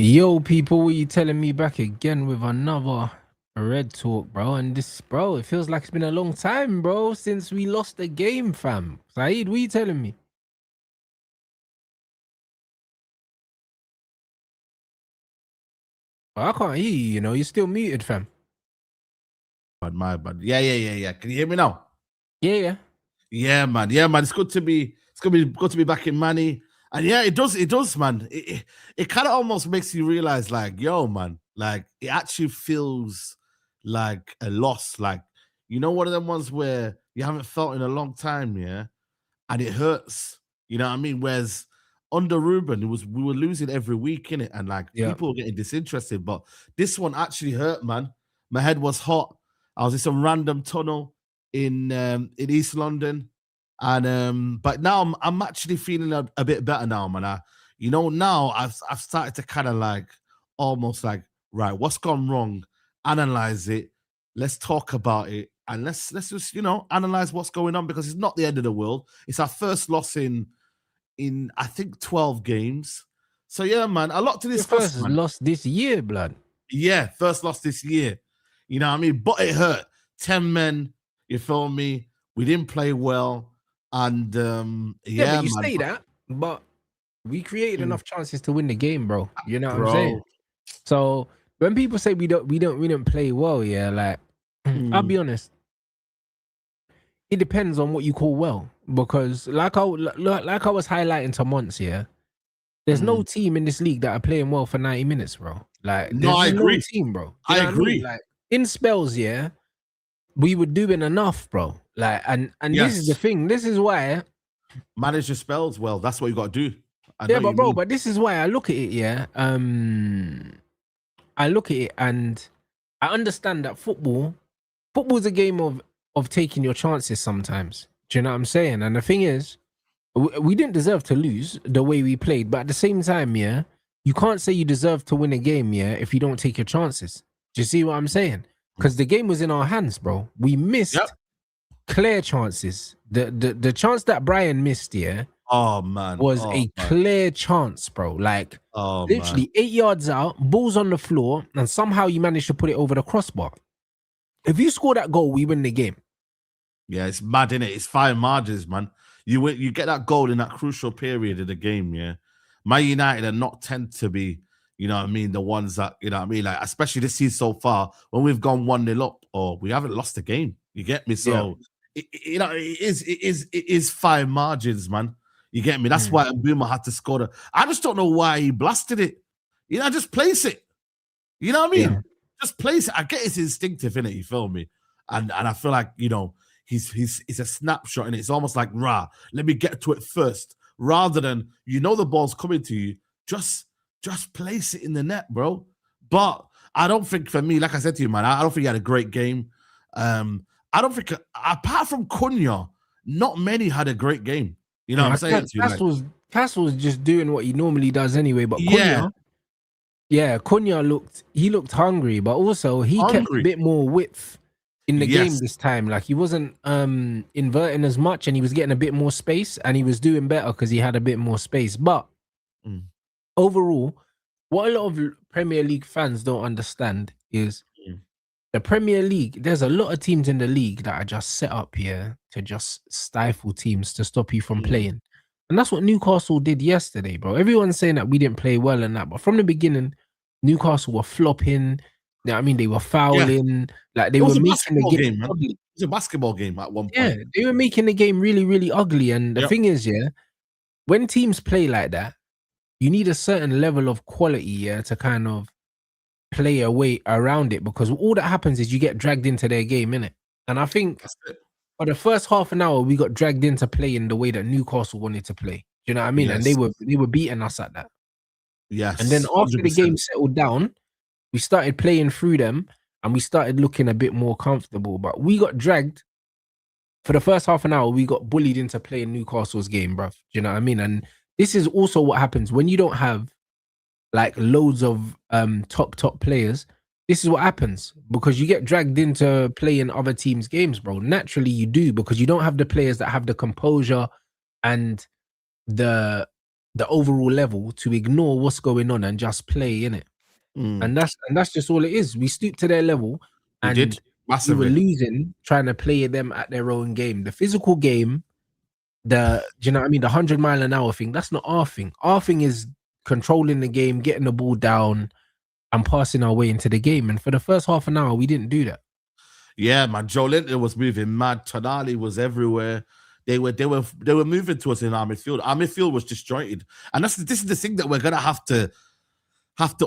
Yo, people, what you telling me back again with another Red Talk, bro? And this, bro, it feels like it's been a long time, bro, since we lost the game, fam. Saeed, what you telling me? I can't hear you, you're still muted, fam. My bad. Yeah. Can you hear me now? Yeah. Yeah, man. It's good to be back in Manny. And yeah, it does, man. It kind of almost makes you realize, like, yo, man, like it actually feels like a loss. Like, one of them ones where you haven't felt in a long time, yeah, and it hurts. You know what I mean? Whereas under Ruben, we were losing every week in it, and like people were getting disinterested. But this one actually hurt, man. My head was hot. I was in some random tunnel in East London, and but now I'm actually feeling a bit better now, man. Now I've started to kind of like almost like, right, what's gone wrong? Analyze it. Let's talk about it, and let's just analyze what's going on, because it's not the end of the world. It's our first loss in I think 12 games. So yeah, man, a lot to discuss. First loss this year, blood. Yeah, first loss this year. You know what I mean? But it hurt. 10 men, you feel me? We didn't play well. And but you say that, but we created enough chances to win the game, bro. You know what I'm saying? So when people say we didn't play well, yeah, like I'll be honest. It depends on what you call well, because like I was highlighting to Monts, yeah. There's no team in this league that are playing well for 90 minutes, bro. Like, I agree. No team, bro. I agree. I mean? Like in spells, yeah, we were doing enough, bro. Like, and yes. This is the thing. This is why manage your spells well. That's what you got to do. But this is why I look at it, yeah. I look at it and I understand that football's a game of taking your chances sometimes. Do you know what I'm saying? And the thing is, we didn't deserve to lose the way we played, but at the same time, yeah, you can't say you deserve to win a game, yeah, if you don't take your chances. Do you see what I'm saying? Because the game was in our hands, bro. We missed clear chances. The chance that Brian missed, yeah, was a clear chance, bro. Like, literally 8 yards out, balls on the floor, and somehow you managed to put it over the crossbar. If you score that goal, we win the game. Yeah, it's mad, innit? It's fine margins, man. You get that goal in that crucial period of the game, yeah. Man United are not tend to be, you know what I mean, the ones that, you know what I mean, like, especially this season so far, when we've gone 1-0 up, or we haven't lost the game. You get me? So, it is fine margins, man. You get me? That's why Mbeumo had to score. I just don't know why he blasted it. Just place it. You know what I mean? Yeah. Just place it. I get it's instinctive, innit? You feel me? And I feel like, he's a snapshot, and it's almost like, let me get to it first, rather than the ball's coming to you, just place it in the net, bro. But I don't think, for me, like I said to you, man, I don't think he had a great game. I don't think, apart from Cunha, not many had a great game. You know what I'm saying? Cass was just doing what he normally does anyway, but Cunha looked hungry, but also he kept a bit more width in the game this time. Like, he wasn't inverting as much, and he was getting a bit more space, and he was doing better because he had a bit more space. But overall, what a lot of Premier League fans don't understand is the Premier League, there's a lot of teams in the league that are just set up here to just stifle teams to stop you from playing. And that's what Newcastle did yesterday, bro. Everyone's saying that we didn't play well and that, but from the beginning, Newcastle were flopping. You know what I mean? They were fouling. Like, they were making the game ugly. It was a basketball game at one point. Yeah, they were making the game really, really ugly. And the thing is, when teams play like that, you need a certain level of quality, to kind of play a way around it, because all that happens is you get dragged into their game, innit? And I think for the first half an hour, we got dragged into playing the way that Newcastle wanted to play. Do you know what I mean? And they were beating us at that. Yes. And then after 100%. The game settled down, we started playing through them, and we started looking a bit more comfortable. But we got dragged for the first half an hour. We got bullied into playing Newcastle's game, bruv. Do you know what I mean? And this is also what happens when you don't have like loads of top players. This is what happens, because you get dragged into playing other teams' games, bro. Naturally, you do, because you don't have the players that have the composure and the the overall level to ignore what's going on and just play in it. And that's just all it is. We stooped to their level, we did we were massively losing, trying to play them at their own game. The physical game, do you know what I mean? The 100-mile-an-hour thing, that's not our thing. Our thing is controlling the game, getting the ball down, and passing our way into the game. And for the first half an hour, we didn't do that. Yeah, man. Joe Linton was moving mad. Tonali was everywhere. They were moving towards in our midfield. Our midfield was disjointed, and this is the thing that we're gonna have to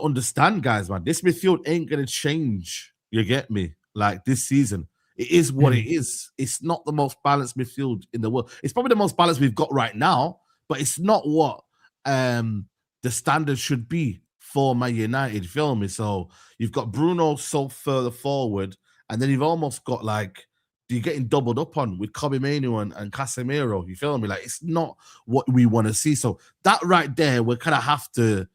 understand, guys. Man, this midfield ain't gonna change. You get me? Like this season, it is what it is. It's not the most balanced midfield in the world. It's probably the most balanced we've got right now, but it's not what the standard should be for Man United. You feel me? So you've got Bruno so further forward, and then you've almost got like you're getting doubled up on with Kobe Mainoo and Casemiro. You feel me? Like it's not what we want to see. So that right there, we kind of have to.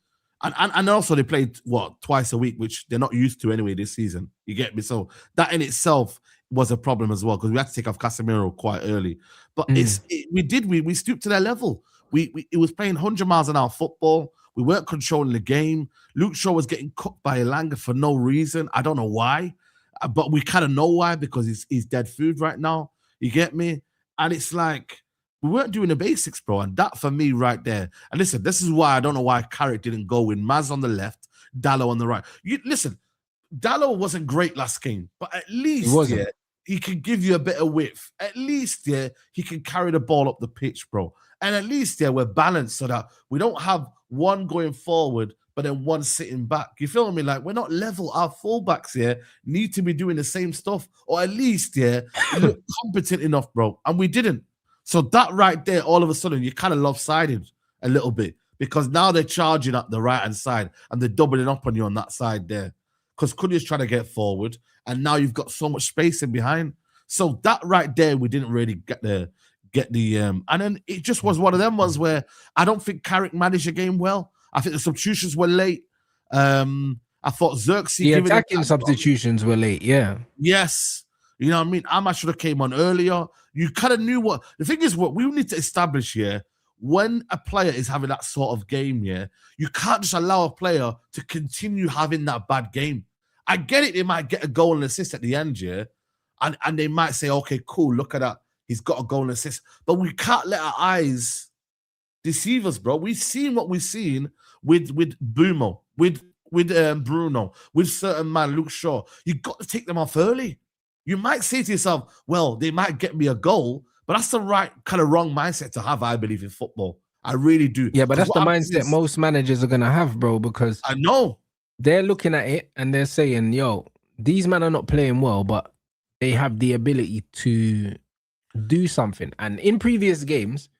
And also they played twice a week, which they're not used to anyway this season. You get me? So that in itself was a problem as well because we had to take off Casemiro quite early. But we stooped to their level. It was playing 100 miles an hour football. We weren't controlling the game. Luke Shaw was getting cooked by Elanga for no reason. I don't know why, but we kind of know why because he's dead food right now. You get me? And it's like we weren't doing the basics, bro. And that for me right there. And listen, this is why I don't know why Carrick didn't go with Maz on the left, Dallo on the right. Listen, Dallo wasn't great last game, but at least he can give you a bit of width. At least, he can carry the ball up the pitch, bro. And at least, we're balanced so that we don't have one going forward, but then one sitting back. You feel me? Like, we're not level. Our fullbacks here need to be doing the same stuff, or at least, look competent enough, bro. And we didn't. So that right there, all of a sudden, you're kind of lopsided a little bit because now they're charging up the right-hand side and they're doubling up on you on that side there because Cunha's trying to get forward and now you've got so much space in behind. So that right there, we didn't really get the and then it just was one of them ones where I don't think Carrick managed the game well. I think the substitutions were late. I thought Xerxes... The attacking substitutions were late, yeah. Yes. You know what I mean? Ahmad should have came on earlier. You kind of knew what... The thing is, what we need to establish here, when a player is having that sort of game, you can't just allow a player to continue having that bad game. I get it, they might get a goal and assist at the end, and they might say, okay, cool, look at that. He's got a goal and assist. But we can't let our eyes deceive us, bro. We've seen what we've seen with Bumo, with Bruno, with certain man, Luke Shaw. You've got to take them off early. You might say to yourself, well, they might get me a goal, but that's the right kind of wrong mindset to have, I believe, in football. I really do. Yeah, but that's the mindset most managers are going to have, bro, because I know they're looking at it and they're saying, yo, these men are not playing well, but they have the ability to do something. And in previous games,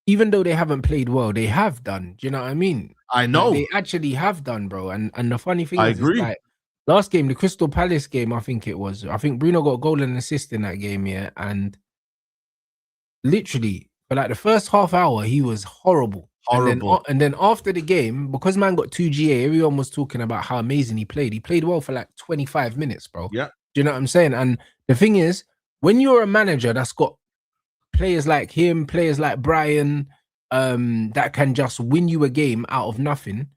even though they haven't played well, they have done. Do you know what I mean? I know. Like, they actually have done, bro. And the funny thing is, agree. Like, last game, the Crystal Palace game, I think it was. I think Bruno got a goal and assist in that game, and literally for like the first half hour, he was horrible. And then after the game, because man got 2 GA, everyone was talking about how amazing he played. He played well for like 25 minutes, bro. Yeah. Do you know what I'm saying? And the thing is, when you're a manager that's got players like him, players like Brian, that can just win you a game out of nothing,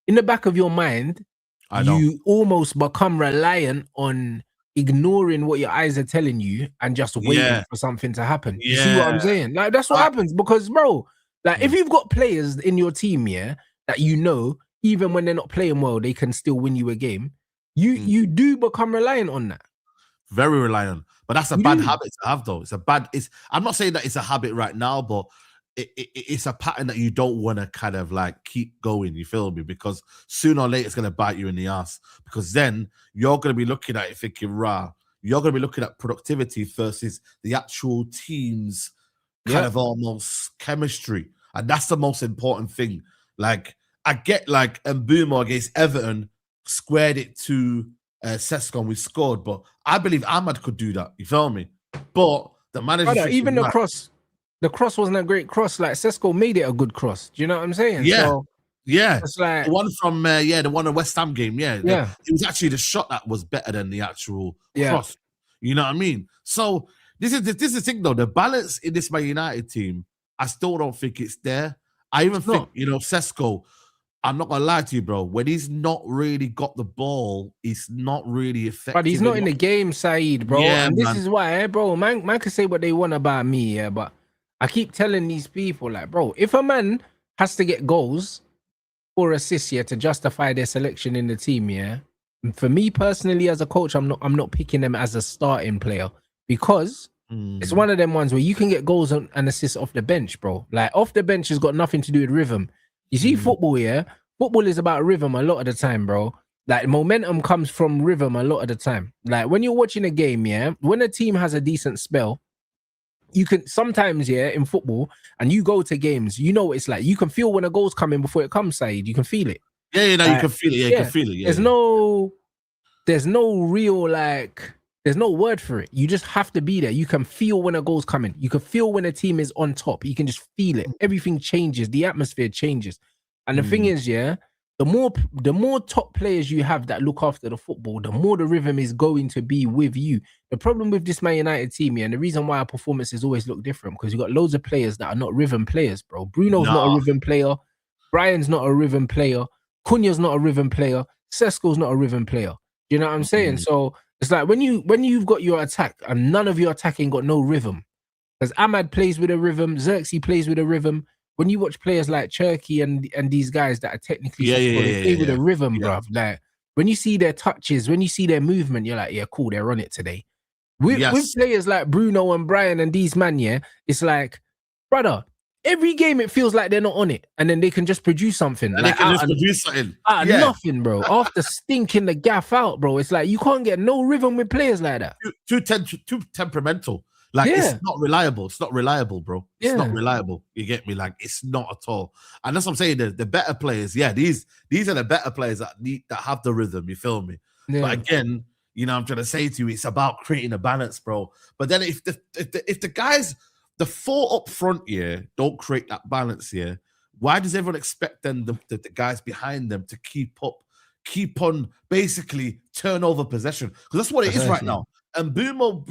in the back of your mind, you almost become reliant on ignoring what your eyes are telling you and just waiting for something to happen. You see what I'm saying? Like, that's what happens because, bro, like, if you've got players in your team, that you know, even when they're not playing well, they can still win you a game, you do become reliant on that. Very reliant. But that's a bad habit to have, though. I'm not saying that it's a habit right now, but it's a pattern that you don't want to kind of like keep going, you feel me? Because sooner or later it's going to bite you in the ass. Because then you're going to be looking at it thinking, you're going to be looking at productivity versus the actual team's kind of almost chemistry. And that's the most important thing. Like, I get like Mbeumo against Everton squared it to Sesko and we scored, but I believe Ahmad could do that. You feel me? But the manager... even the cross... The cross wasn't a great cross. Like, Sesko made it a good cross. Do you know what I'm saying? Yeah. So, it's like the one from the one in West Ham game. It was actually the shot that was better than the actual cross. You know what I mean? So this is the thing though. The balance in this Man United team, I still don't think it's there. I even think, Sesko, I'm not gonna lie to you, bro. When he's not really got the ball, he's not really effective. But he's not in the game, Saeed, bro. Yeah, and this is why, bro, man can say what they want about me, yeah, but I keep telling these people, like, bro, if a man has to get goals or assists, yeah, to justify their selection in the team, yeah. For me personally, as a coach, I'm not picking them as a starting player because it's one of them ones where you can get goals and assists off the bench, bro. Like off the bench has got nothing to do with rhythm. You see, football, yeah, football is about rhythm a lot of the time, bro. Like momentum comes from rhythm a lot of the time. Like when you're watching a game, yeah, when a team has a decent spell, you can sometimes, yeah, in football, and you go to games, you know what it's like. You can feel when a goal's coming before it comes, Said. You can feel it. Yeah, you can feel it. Yeah, you can feel it. Yeah, there's no real, like, there's no word for it. You just have to be there. You can feel when a goal's coming. You can feel when a team is on top. You can just feel it. Everything changes. The atmosphere changes. And the thing is, yeah, the more top players you have that look after the football, the more the rhythm is going to be with you. The problem with this Man United team, yeah, and the reason why our performances always look different, because you've got loads of players that are not rhythm players, bro. Bruno's not a rhythm player. Brian's not a rhythm player. Cunha's not a rhythm player. Sesko's not a rhythm player. You know what I'm saying? So it's like when you've got your attack and none of your attacking got no rhythm, because Ahmad plays with a rhythm, Xerxes plays with a rhythm. When you watch players like Cherky and these guys that are technically they play with a rhythm, bruv. Like when you see their touches, when you see their movement, you're like, yeah, cool, they're on it today. With players like Bruno and Brian and these man, yeah, it's like, brother, every game it feels like they're not on it, and then they can just produce something. And like, they can just produce something. Nothing, bro. After stinking the gaff out, bro, it's like you can't get no rhythm with players like that. Too temperamental. Like it's not reliable. It's not reliable, bro. It's not reliable. You get me? Like it's not at all. And that's what I'm saying. The better players, these are the better players that have the rhythm. You feel me? Yeah. But again, I'm trying to say to you, it's about creating a balance, bro. But then if the guys, the four up front here, don't create that balance here, why does everyone expect then the guys behind them to keep on basically turnover possession? Because that's what it is right now. And Bruno,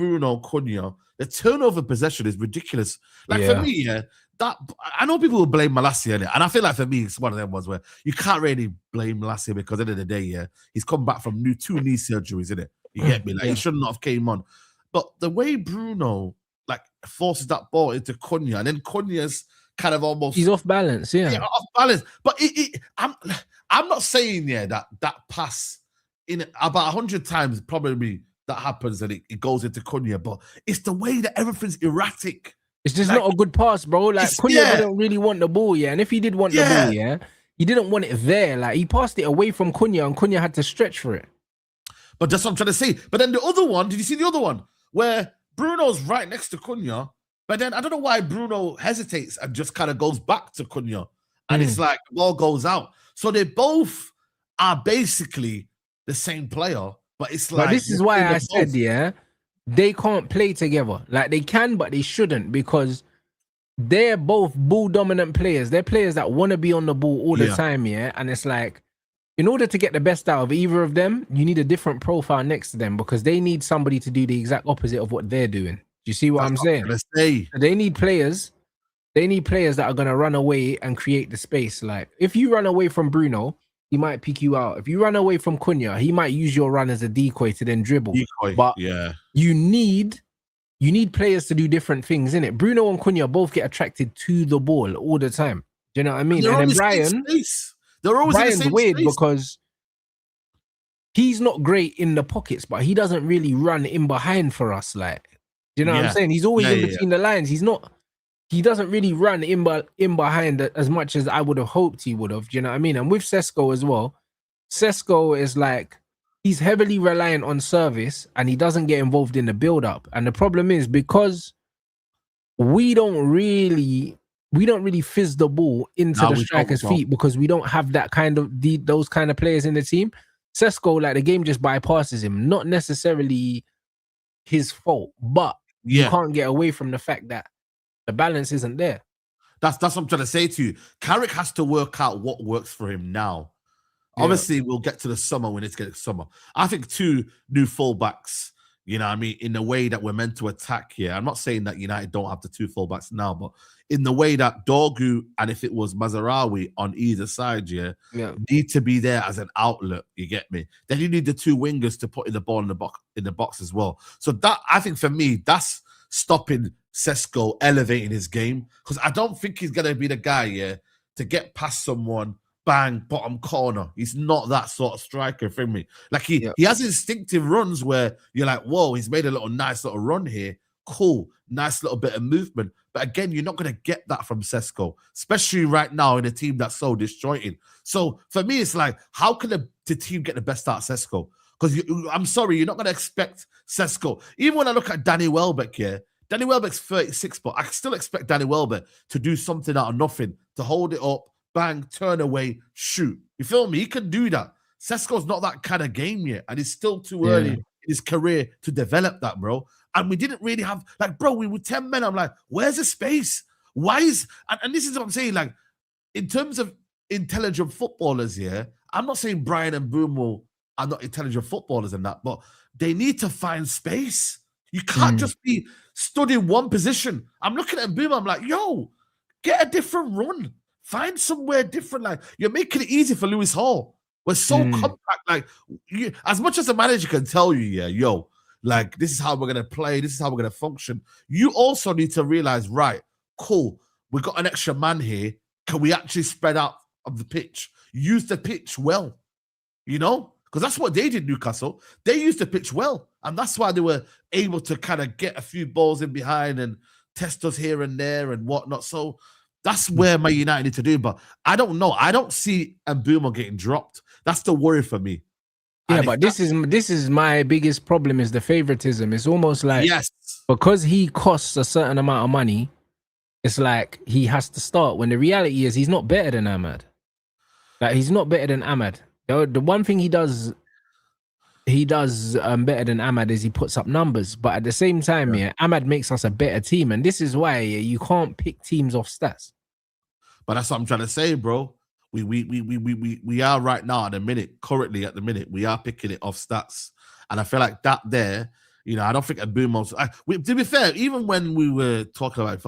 Cunha, the turnover possession is ridiculous. Like for me, that I know people will blame Malacia in it, and I feel like for me, it's one of them ones where you can't really blame Malacia because at the end of the day, he's come back from two knee surgeries, isn't it? You get me? Like he should not have came on. But the way Bruno like forces that ball into Cunha, and then Cunha's kind of almost he's off balance, off balance. But I'm not saying that pass in about 100 times probably that happens and it goes into Cunha, but it's the way that everything's erratic. It's just not a good pass, bro. Like Cunha didn't really want the ball, and if he did want the ball, he didn't want it there. Like he passed it away from Cunha, and Cunha had to stretch for it. But that's what I'm trying to say. But then the other one, did you see the other one where Bruno's right next to Cunha, but then I don't know why Bruno hesitates and just kind of goes back to Cunha, and it's like the ball goes out. So they both are basically the same player. But it's like, but this is why I said, they can't play together. Like they can, but they shouldn't, because they're both ball dominant players. They're players that want to be on the ball all the time, and it's like, in order to get the best out of either of them, you need a different profile next to them, because they need somebody to do the exact opposite of what they're doing. Do you see what I'm saying? They need players. They need players that are going to run away and create the space. Like if you run away from Bruno, he might pick you out. If you run away from Cunha, he might use your run as a decoy to then dribble. But you need players to do different things, innit? Bruno and Cunha both get attracted to the ball all the time. Do you know what I mean? And then Brian's weird because he's not great in the pockets, but he doesn't really run in behind for us. Like, do you know what I'm saying? He's always in between the lines. He doesn't really run in behind as much as I would have hoped he would have. Do you know what I mean? And with Sesko as well, Sesko is like, he's heavily reliant on service and he doesn't get involved in the build-up. And the problem is because we don't really fizz the ball into the striker's feet, because we don't have that kind of those kind of players in the team. Sesko, like the game just bypasses him. Not necessarily his fault, but you can't get away from the fact that the balance isn't there. That's what I'm trying to say to you. Carrick has to work out what works for him now. Obviously, we'll get to the summer when it's getting summer. I think 2 new fullbacks, You know what I mean? In the way that we're meant to attack here. I'm not saying that United don't have the two fullbacks now, but in the way that Dorgu and if it was Mazarawi on either side, yeah, need to be there as an outlet. You get me? Then you need the two wingers to put in the ball in the box as well. So that, I think for me, that's stopping Sesko elevating his game, because I don't think he's gonna be the guy, to get past someone, bang, bottom corner. He's not that sort of striker for me. Like he has instinctive runs where you're like, whoa, he's made a nice little run here. Cool, nice little bit of movement. But again, you're not going to get that from Sesko, especially right now in a team that's so disjointed. So for me, it's like, how can the team get the best out of Sesko? Because I'm sorry, you're not going to expect Sesko. Even when I look at Danny Welbeck here, Danny Welbeck's 36, but I still expect Danny Welbeck to do something out of nothing, to hold it up, bang, turn away, shoot. You feel me? He can do that. Sesko's not that kind of game yet, and it's still too early in his career to develop that, bro. And we didn't really have, like, bro, we were 10 men. I'm like, where's the space? Why is, and this is what I'm saying, like, in terms of intelligent footballers here, I'm not saying Brian and Boomo are not intelligent footballers and that, but they need to find space. You can't just be stood in one position. I'm looking at Boomo, I'm like, yo, get a different run. Find somewhere different. Like, you're making it easy for Lewis Hall. We're so compact. Like, as much as a manager can tell you, yo, like, this is how we're going to play. This is how we're going to function. You also need to realize, right, cool, we've got an extra man here. Can we actually spread out of the pitch? Use the pitch well, you know? Because that's what they did, Newcastle. They used the pitch well. And that's why they were able to kind of get a few balls in behind and test us here and there and whatnot. So that's where my United need to do. But I don't know. I don't see Mbeumo getting dropped. That's the worry for me. Yeah, but this is my biggest problem, is the favoritism. It's almost like, because he costs a certain amount of money, it's like he has to start, when the reality is he's not better than Ahmad. Like, he's not better than Ahmad. The one thing he does better than Ahmad is he puts up numbers. But at the same time, Ahmad makes us a better team. And this is why you can't pick teams off stats. But that's what I'm trying to say, bro. We are right now currently at the minute, we are picking it off stats. And I feel like that there, you know, I don't think Mbeumo's, to be fair, even when we were talking about it,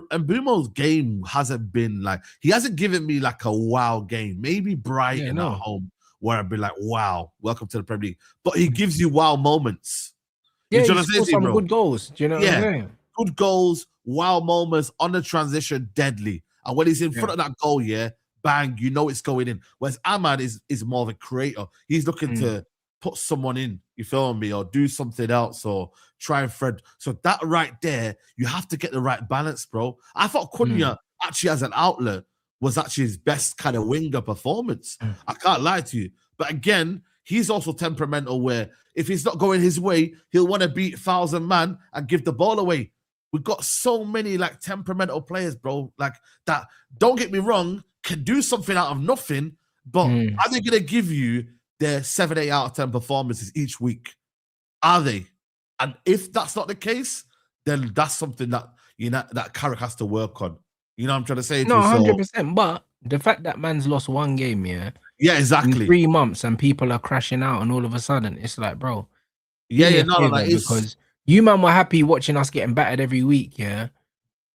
Mbeumo's game hasn't been like, he hasn't given me like a wow game. Maybe Brighton at home, where I'd be like, wow, welcome to the Premier League. But he gives you wow moments. Yeah, he scores some good goals. Do you know what I'm saying? Good goals, wow moments, on the transition, deadly. And when he's in front of that goal, bang, you know it's going in. Whereas Ahmad is more of a creator. He's looking to put someone in, you feel me, or do something else, or try and thread. So that right there, you have to get the right balance, bro. I thought Cunha actually as an outlet was actually his best kind of winger performance. I can't lie to you. But again, he's also temperamental, where if he's not going his way, he'll want to beat 1,000 man and give the ball away. We've got so many like temperamental players, bro, like that, don't get me wrong, can do something out of nothing, but are they going to give you their 7, 8 out of 10 performances each week? Are they? And if that's not the case, then that's something that, you know, that Carrick has to work on. You know what I'm trying to say? No, 100%. But the fact that man's lost one game, exactly, in 3 months, and people are crashing out, and all of a sudden it's like, bro, because you man were happy watching us getting battered every week,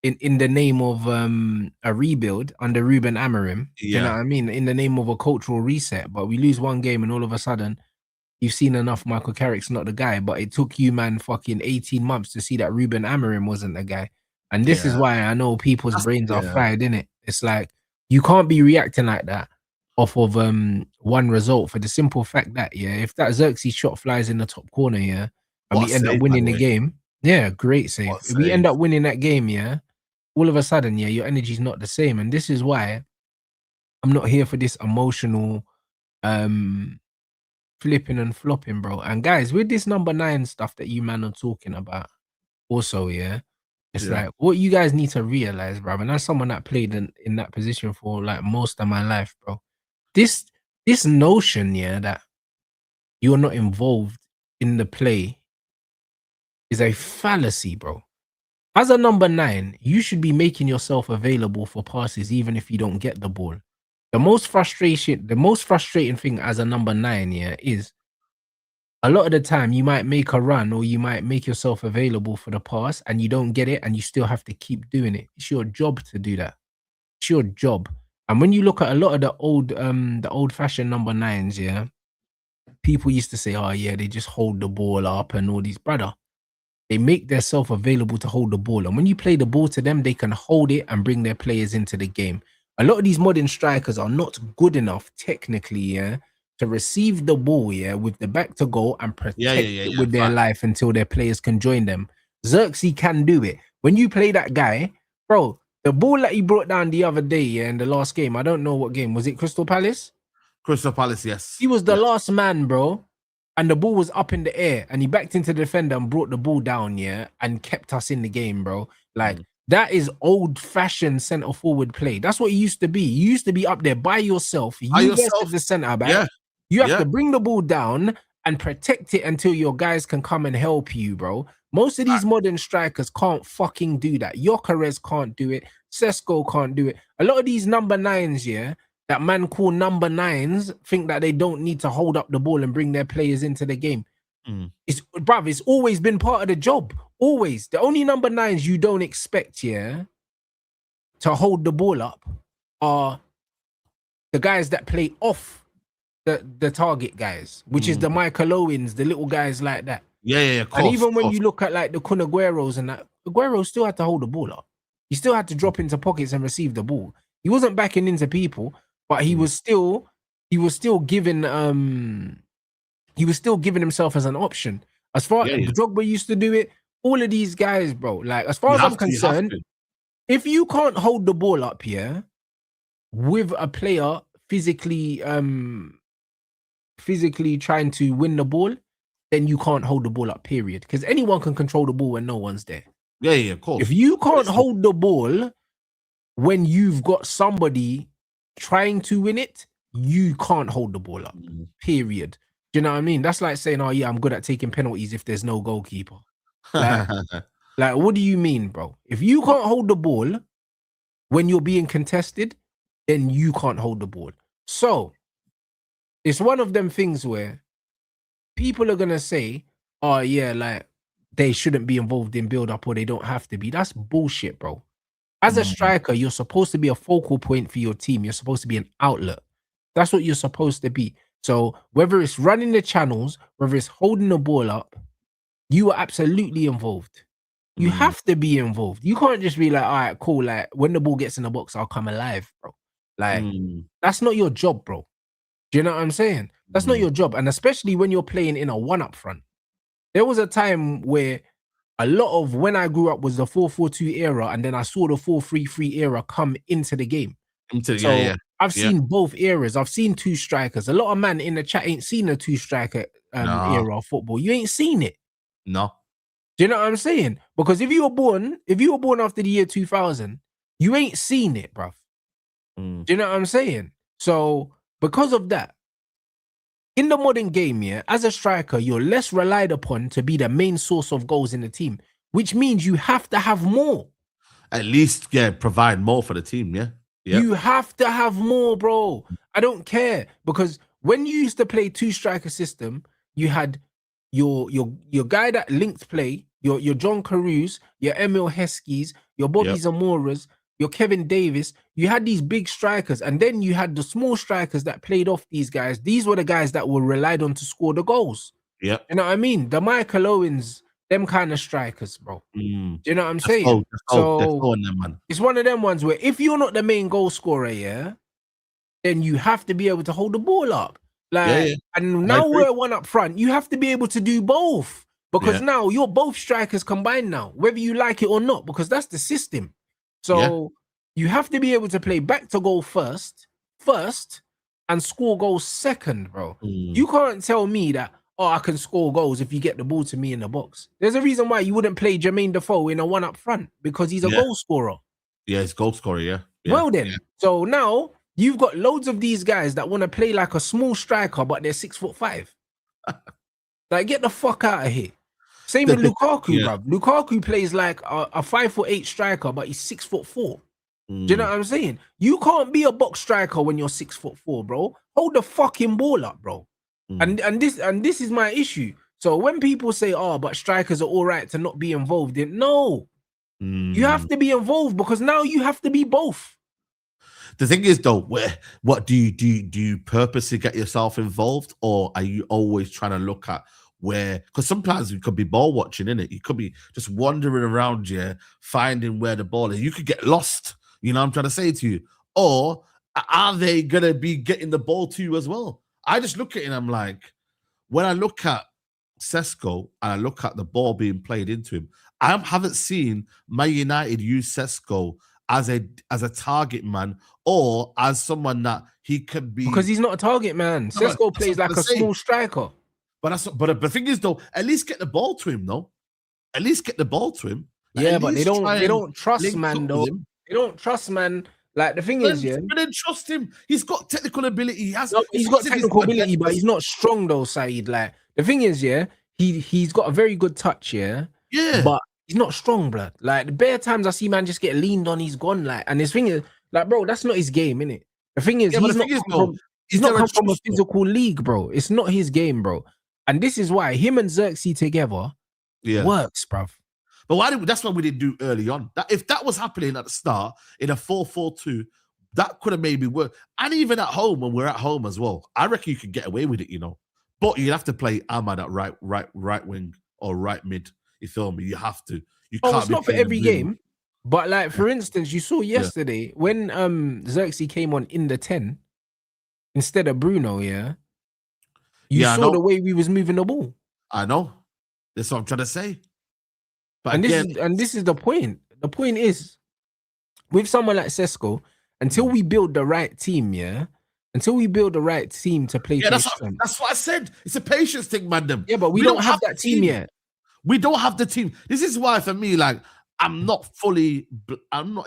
in the name of a rebuild under Ruben Amorim. You know what I mean? In the name of a cultural reset. But we lose one game, and all of a sudden you've seen enough. Michael Carrick's not the guy. But it took you, man, fucking 18 months to see that Ruben Amorim wasn't the guy. And this is why I know people's brains are fried, innit? It's like, you can't be reacting like that off of one result, for the simple fact that, if that Xerxes shot flies in the top corner, and we end up winning the game, great save. If we end up winning that game, all of a sudden, your energy's not the same. And this is why I'm not here for this emotional flipping and flopping, bro. And guys, with this number 9 stuff that you man are talking about, also, it's like, what you guys need to realize, bro, and as someone that played in that position for like most of my life, bro, this notion, that you're not involved in the play is a fallacy, bro. As a number 9, you should be making yourself available for passes, even if you don't get the ball. The most frustrating thing as a number 9, is a lot of the time you might make a run or you might make yourself available for the pass and you don't get it and you still have to keep doing it. It's your job to do that. It's your job. And when you look at a lot of the old fashioned number nines, yeah, people used to say, oh yeah, they just hold the ball up and all these, brother. They make themselves available to hold the ball. And when you play the ball to them, they can hold it and bring their players into the game. A lot of these modern strikers are not good enough technically, yeah, to receive the ball, yeah, with the back to goal and protect it with their life until their players can join them. Xerxes can do it. When you play that guy, bro, the ball that he brought down the other day, yeah, in the last game, I don't know what game, was it Crystal Palace? Crystal Palace, yes. He was the last man, bro. And the ball was up in the air and he backed into the defender and brought the ball down, yeah, and kept us in the game, bro. Like, that is old-fashioned centre-forward play. That's what it used to be. You used to be up there by yourself. You versus the centre-back. Yeah. You have to bring the ball down and protect it until your guys can come and help you, bro. Most of these modern strikers can't fucking do that. Gyökeres can't do it. Sesko can't do it. A lot of these number nines, yeah, that man call number nines think that they don't need to hold up the ball and bring their players into the game. It's always been part of the job. Always. The only number nines you don't expect, yeah, to hold the ball up are the guys that play off the target guys, which is the Michael Owens, the little guys like that. Yeah. And even when you look at like the Kun Agueros and that, Aguero still had to hold the ball up. He still had to drop into pockets and receive the ball. He wasn't backing into people, but he was still giving himself as an option. As far as Drogba used to do it, all of these guys, bro, like as far as I'm concerned, if you can't hold the ball up here with a player physically trying to win the ball, then you can't hold the ball up, period. Because anyone can control the ball when no one's there. Yeah, of course. If you can't hold the ball when you've got somebody trying to win it, you can't hold the ball up, period. Do you know what I mean? That's like saying, oh yeah, I'm good at taking penalties if there's no goalkeeper. Like, what do you mean, bro? If you can't hold the ball when you're being contested, then you can't hold the ball. So it's one of them things where people are gonna say, oh yeah, like they shouldn't be involved in build-up or they don't have to be. That's bullshit, bro. As a striker, you're supposed to be a focal point for your team. You're supposed to be an outlet. That's what you're supposed to be. So whether it's running the channels, whether it's holding the ball up, you are absolutely involved. You have to be involved. You can't just be like, all right, cool. Like when the ball gets in the box, I'll come alive, bro. Like that's not your job, bro. Do you know what I'm saying? That's not your job. And especially when you're playing in a one-up front. There was a time where a lot of when I grew up was the 4-4-2 era, and then I saw the 4-3-3 era come into the game. I've seen both eras. I've seen two strikers. A lot of man in the chat ain't seen a two-striker era of football. You ain't seen it. No. Do you know what I'm saying? Because if you were born after the year 2000, you ain't seen it, bruv. Do you know what I'm saying? So because of that, in the modern game, yeah, as a striker, you're less relied upon to be the main source of goals in the team, which means you have to have more. At least, provide more for the team, yeah? You have to have more, bro. I don't care. Because when you used to play two-striker system, you had your guy that linked play, your John Carews, your Emil Heskes, your Bobby Zamoras, your Kevin Davis. You had these big strikers, and then you had the small strikers that played off these guys. These were the guys that were relied on to score the goals. Yeah. You know what I mean? The Michael Owens, them kind of strikers, bro. Do you know what I'm saying? It's one of them ones where if you're not the main goal scorer, yeah, then you have to be able to hold the ball up. And now we're one up front. You have to be able to do both because now you're both strikers combined now, whether you like it or not, because that's the system. So you have to be able to play back to goal first, and score goals second, bro. You can't tell me that, oh, I can score goals if you get the ball to me in the box. There's a reason why you wouldn't play Jermaine Defoe in a one up front, because he's a goal scorer. Yeah, he's goal scorer, Well then, so now you've got loads of these guys that want to play like a small striker, but they're 6'5". Like, get the fuck out of here. Same with Lukaku, bro. Lukaku plays like a 5'8" striker, but he's 6'4". Do you know what I'm saying? You can't be a box striker when you're 6'4", bro. Hold the fucking ball up, bro. And this is my issue. So when people say, "Oh, but strikers are all right to not be involved in," no, you have to be involved because now you have to be both. The thing is, though, what do you purposely get yourself involved, or are you always trying to look at where? Because sometimes you could be ball watching, innit? You could be just wandering around here, finding where the ball is. You could get lost. You know what I'm trying to say to you? Or are they gonna be getting the ball to you as well? I just look at it and I'm like, when I look at Sesko and I look at the ball being played into him, I haven't seen Man United use Sesko as a target man or as someone that he could be, because he's not a target man. Sesko plays like a small striker. But the thing is, though, at least get the ball to him, though. At least get the ball to him. Like, yeah, but they don't trust man, though. They don't trust man. Like the thing is, yeah, they didn't trust him. He's got technical ability. He's got technical ability, but he's not strong though, Saeed. Like the thing is, yeah, he's got a very good touch, yeah, but he's not strong, blood. Like the bare times I see man just get leaned on, he's gone. Like, and his thing is, like, bro, that's not his game, innit? The thing is, he's not come from a physical league, bro. It's not his game, bro. And this is why him and Xerxes together works, bruv. But that's what we didn't do early on. That if that was happening at the start in a 4-4-2, that could have made me work. And even at home, when we're at home as well, I reckon you could get away with it, you know. But you'd have to play Ahmad at right wing or right mid. You feel me? You have to. You can't. It's not for every game. But like for instance, you saw yesterday when Xerxes came on in the 10 instead of Bruno, You saw the way we was moving the ball. I know. That's what I'm trying to say. But this is the point. The point is, with someone like Sesko, until we build the right team, until we build the right team to play. That's what I said. It's a patience thing, madam. Yeah, but we don't have that team yet. We don't have the team. This is why, for me, like, I'm not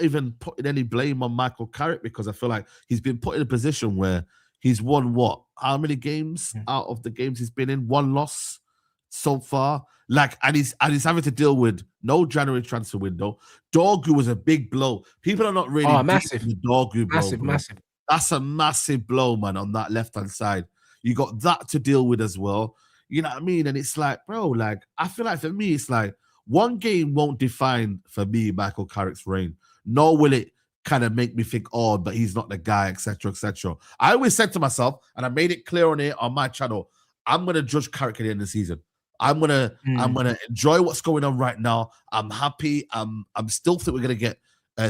even putting any blame on Michael Carrick because I feel like he's been put in a position where he's won how many games out of the games he's been in? 1 loss so far. Like, and he's having to deal with no January transfer window. Dorgu was a big blow. People are not really massive. Dorgu, bro. Massive. That's a massive blow, man, on that left-hand side. You got that to deal with as well. You know what I mean? And it's like, bro, like, I feel like for me, it's like one game won't define for me Michael Carrick's reign. Nor will it kind of make me think, oh, but he's not the guy, etc., etc. I always said to myself, and I made it clear on my channel, I'm gonna judge Carrick at the end of the season. I'm gonna enjoy what's going on right now. I'm happy. I'm still think we're gonna get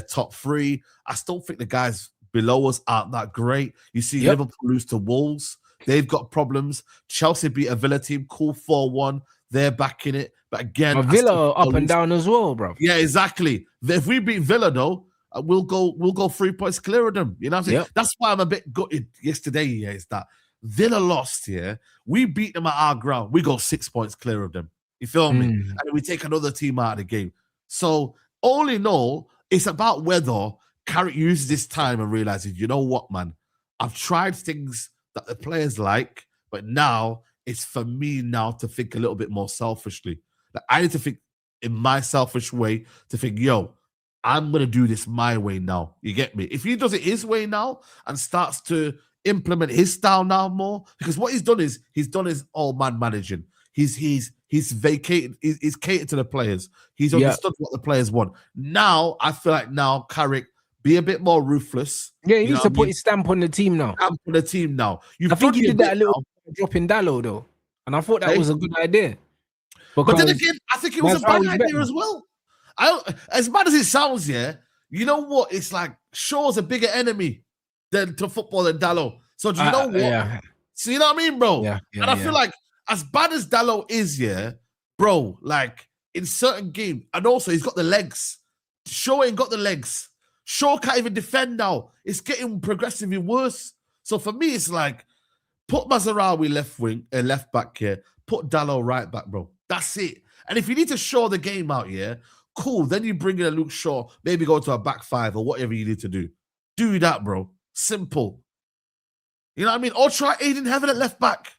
top 3. I still think the guys below us aren't that great. You see Liverpool lose to Wolves. They've got problems. Chelsea beat a Villa team, cool 4-1. They're back in it. But again, Villa up and down as well, bro. Yeah, exactly. If we beat Villa, though, we'll go 3 points clear of them. You know what I'm saying? Yep. That's why I'm a bit gutted yesterday. Is that Villa lost here? We beat them at our ground. We go 6 points clear of them. You feel me? And we take another team out of the game. So all in all, it's about whether Carrick uses this time and realizes, you know what, man, I've tried things that the players like, but now it's for me now to think a little bit more selfishly. Like, I need to think in my selfish way to think, yo, I'm going to do this my way now. You get me? If he does it his way now and starts to implement his style now more, because what he's done is he's done his all-man managing. He's vacated, he's catered to the players. He's understood what the players want. Now, I feel like Carrick, be a bit more ruthless. Yeah, he needs to put his stamp on the team now. Stamp on the team now. I think he did that a little drop in Dallo, though. And I thought that was a good idea. But then again, I think it was a bad idea as well. As bad as it sounds, you know what? It's like Shaw's a bigger enemy to football than Dallo. So do you know what? Yeah. So you know what I mean, bro? Yeah, and I feel like as bad as Dallo is, bro, like in certain games, and also he's got the legs. Shaw ain't got the legs. Shaw can't even defend now. It's getting progressively worse. So for me, it's like, put Mazarawi left back here, put Dallo right back, bro. That's it. And if you need to show the game out here, cool. Then you bring in a Luke Shaw, maybe go to a back 5 or whatever you need to do. Do that, bro. Simple. You know what I mean? Or try Aiden Heaven at left back.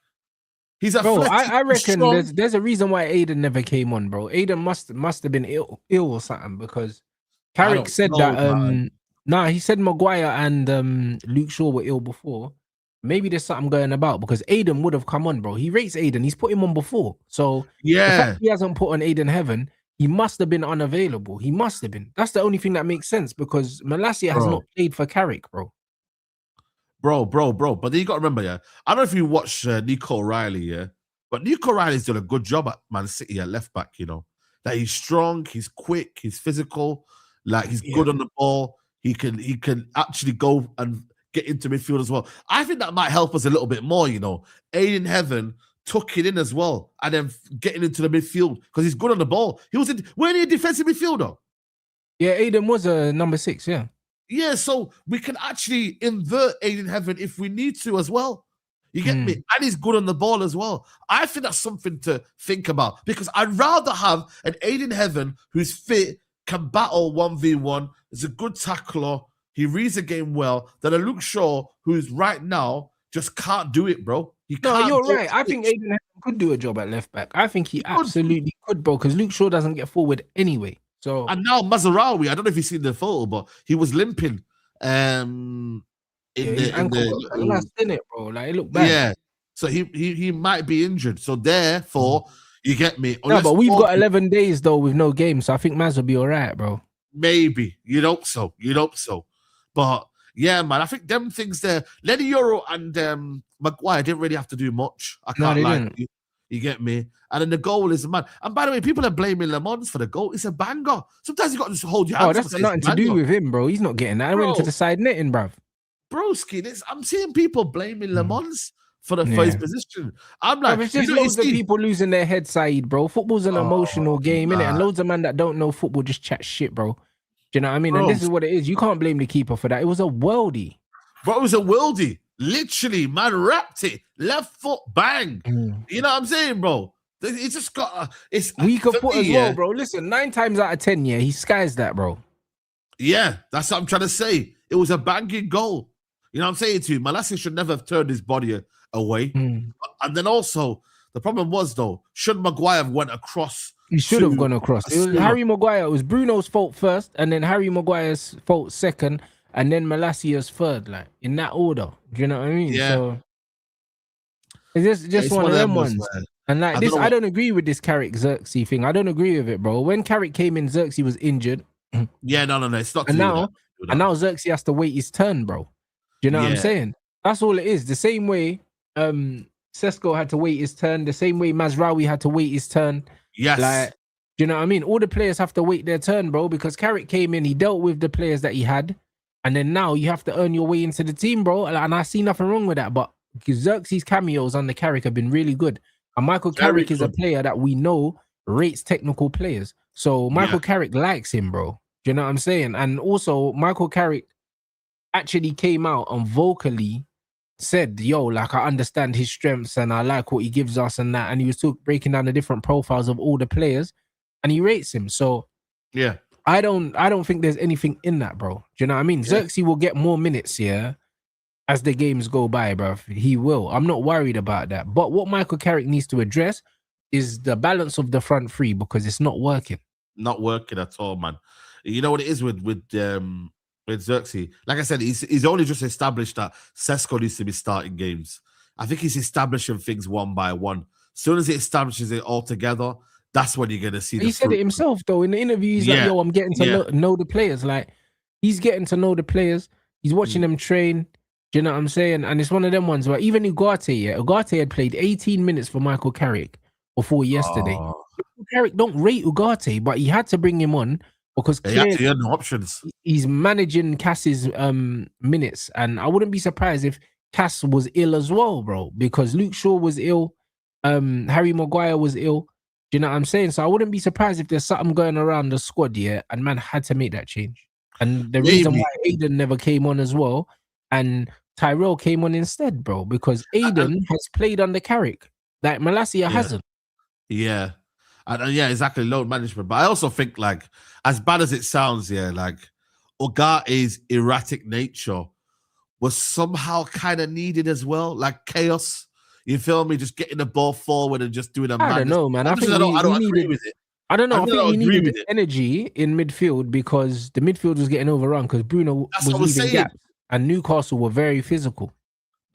He's a I reckon there's a reason why Aiden never came on, bro. Aiden must have been ill or something, because Carrick said that he said Maguire and Luke Shaw were ill before. maybe there's something going about because Aiden would have come on, bro. He rates Aiden. He's put him on before. So the fact he hasn't put on Aiden Heaven, he must have been unavailable. He must have been. That's the only thing that makes sense because Malacia has not played for Carrick, bro. Bro. But then you got to remember, yeah. I don't know if you watch Nico O'Reilly, yeah. But Nico O'Reilly's done a good job at Man City at left back, you know. That he's strong, he's quick, he's physical, like he's good on the ball. He can actually go and get into midfield as well. I think that might help us a little bit more, you know. Aiden Heaven tucking in as well and then getting into the midfield because he's good on the ball. Weren't he a defensive midfielder? Yeah, Aiden was a number 6, yeah. Yeah, so we can actually invert Aiden Heaven if we need to as well. You get me? And he's good on the ball as well. I think that's something to think about because I'd rather have an Aiden Heaven who's fit, can battle 1v1, is a good tackler, he reads the game well, than a Luke Shaw who's right now just can't do it, bro. No, you're right. I think Aiden Heaven could do a job at left back. I think he absolutely could, bro, because Luke Shaw doesn't get forward anyway. So and now Mazarawi, I don't know if you've seen the photo, but he was limping. His ankle in it, bro. Like it looked bad. Yeah, so he might be injured. So therefore, you get me. No, but we've got 11 days though with no game, so I think Maz will be all right, bro. Maybe you'd hope so. But yeah, man, I think them things there. Lenny Euro and Maguire didn't really have to do much. I can't lie. You get me? And then the goal is man. And by the way, people are blaming Le Mans for the goal. It's a banger. Sometimes you got to just hold your hands. Oh, that's got nothing to do with him, bro. He's not getting that. I went to the side netting, bruv. Broski, I'm seeing people blaming Le Mans for his position. I'm like, it's just loads of people losing their head side, bro. Football's an emotional game, innit? And loads of men that don't know football just chat shit, bro. Do you know what I mean? And this is what it is. You can't blame the keeper for that. It was a worldie. Bro, it was a worldie. Literally, man wrapped it. Left foot, bang. You know what I'm saying, bro? He just got it's weaker foot as well, bro. Listen, 9 times out of 10, yeah, he skies that, bro. Yeah, that's what I'm trying to say. It was a banging goal. You know what I'm saying to you? Malacia should never have turned his body away. And then also, the problem was, though, should Maguire have went across? He should have gone across. It was Harry Maguire. It was Bruno's fault first, and then Harry Maguire's fault second, and then Malacia's third, like, in that order. Do you know what I mean? Yeah. So, it's just one of them ones. And like this, I don't agree with this Carrick Xerxes thing. I don't agree with it, bro. When Carrick came in, Xerxes was injured. Yeah, no. It's not. And now Xerxes has to wait his turn, bro. Do you know what I'm saying? That's all it is. The same way Sesko had to wait his turn, the same way Mazraoui had to wait his turn. Yes. Like, do you know what I mean? All the players have to wait their turn, bro, because Carrick came in, he dealt with the players that he had, and then now you have to earn your way into the team, bro. And I see nothing wrong with that, but Xerxes' cameos on the Carrick have been really good. And Michael Carrick is a player that we know rates technical players. So Michael Carrick likes him, bro. Do you know what I'm saying? And also, Michael Carrick actually came out and vocally said, yo, like, I understand his strengths and I like what he gives us and that. And he was breaking down the different profiles of all the players and he rates him. So yeah, I don't think there's anything in that, bro. Do you know what I mean? Xerxes will get more minutes, as the games go by, bro. He will. I'm not worried about that. But what Michael Carrick needs to address is the balance of the front three because it's not working. Not working at all, man. You know what it is with Xerxes? Like I said, he's only just established that Sesko needs to be starting games. I think he's establishing things one by one. As soon as he establishes it all together, that's when you're going to see He said it himself, though. In the interview, he's like, yo, I'm getting to know the players. Like, he's getting to know the players. He's watching them train. Do you know what I'm saying? And it's one of them ones where even Ugarte had played 18 minutes for Michael Carrick before yesterday. Carrick don't rate Ugarte, but he had to bring him on because he had no options. He's managing Cass's minutes. And I wouldn't be surprised if Cass was ill as well, bro, because Luke Shaw was ill. Harry Maguire was ill. Do you know what I'm saying? So I wouldn't be surprised if there's something going around the squad, and man had to make that change. And the reason why Aiden never came on as well, and Tyrell came on instead, bro, because Aiden has played under Carrick, like Malacia hasn't. Yeah. And exactly, load management. But I also think, like, as bad as it sounds, like, Ugarte's erratic nature was somehow kind of needed as well, like chaos. You feel me? Just getting the ball forward and just doing a I don't know, man. I think I don't agree with it. I don't know. I think he needed energy in midfield because the midfield was getting overrun because Bruno was leaving gaps and Newcastle were very physical.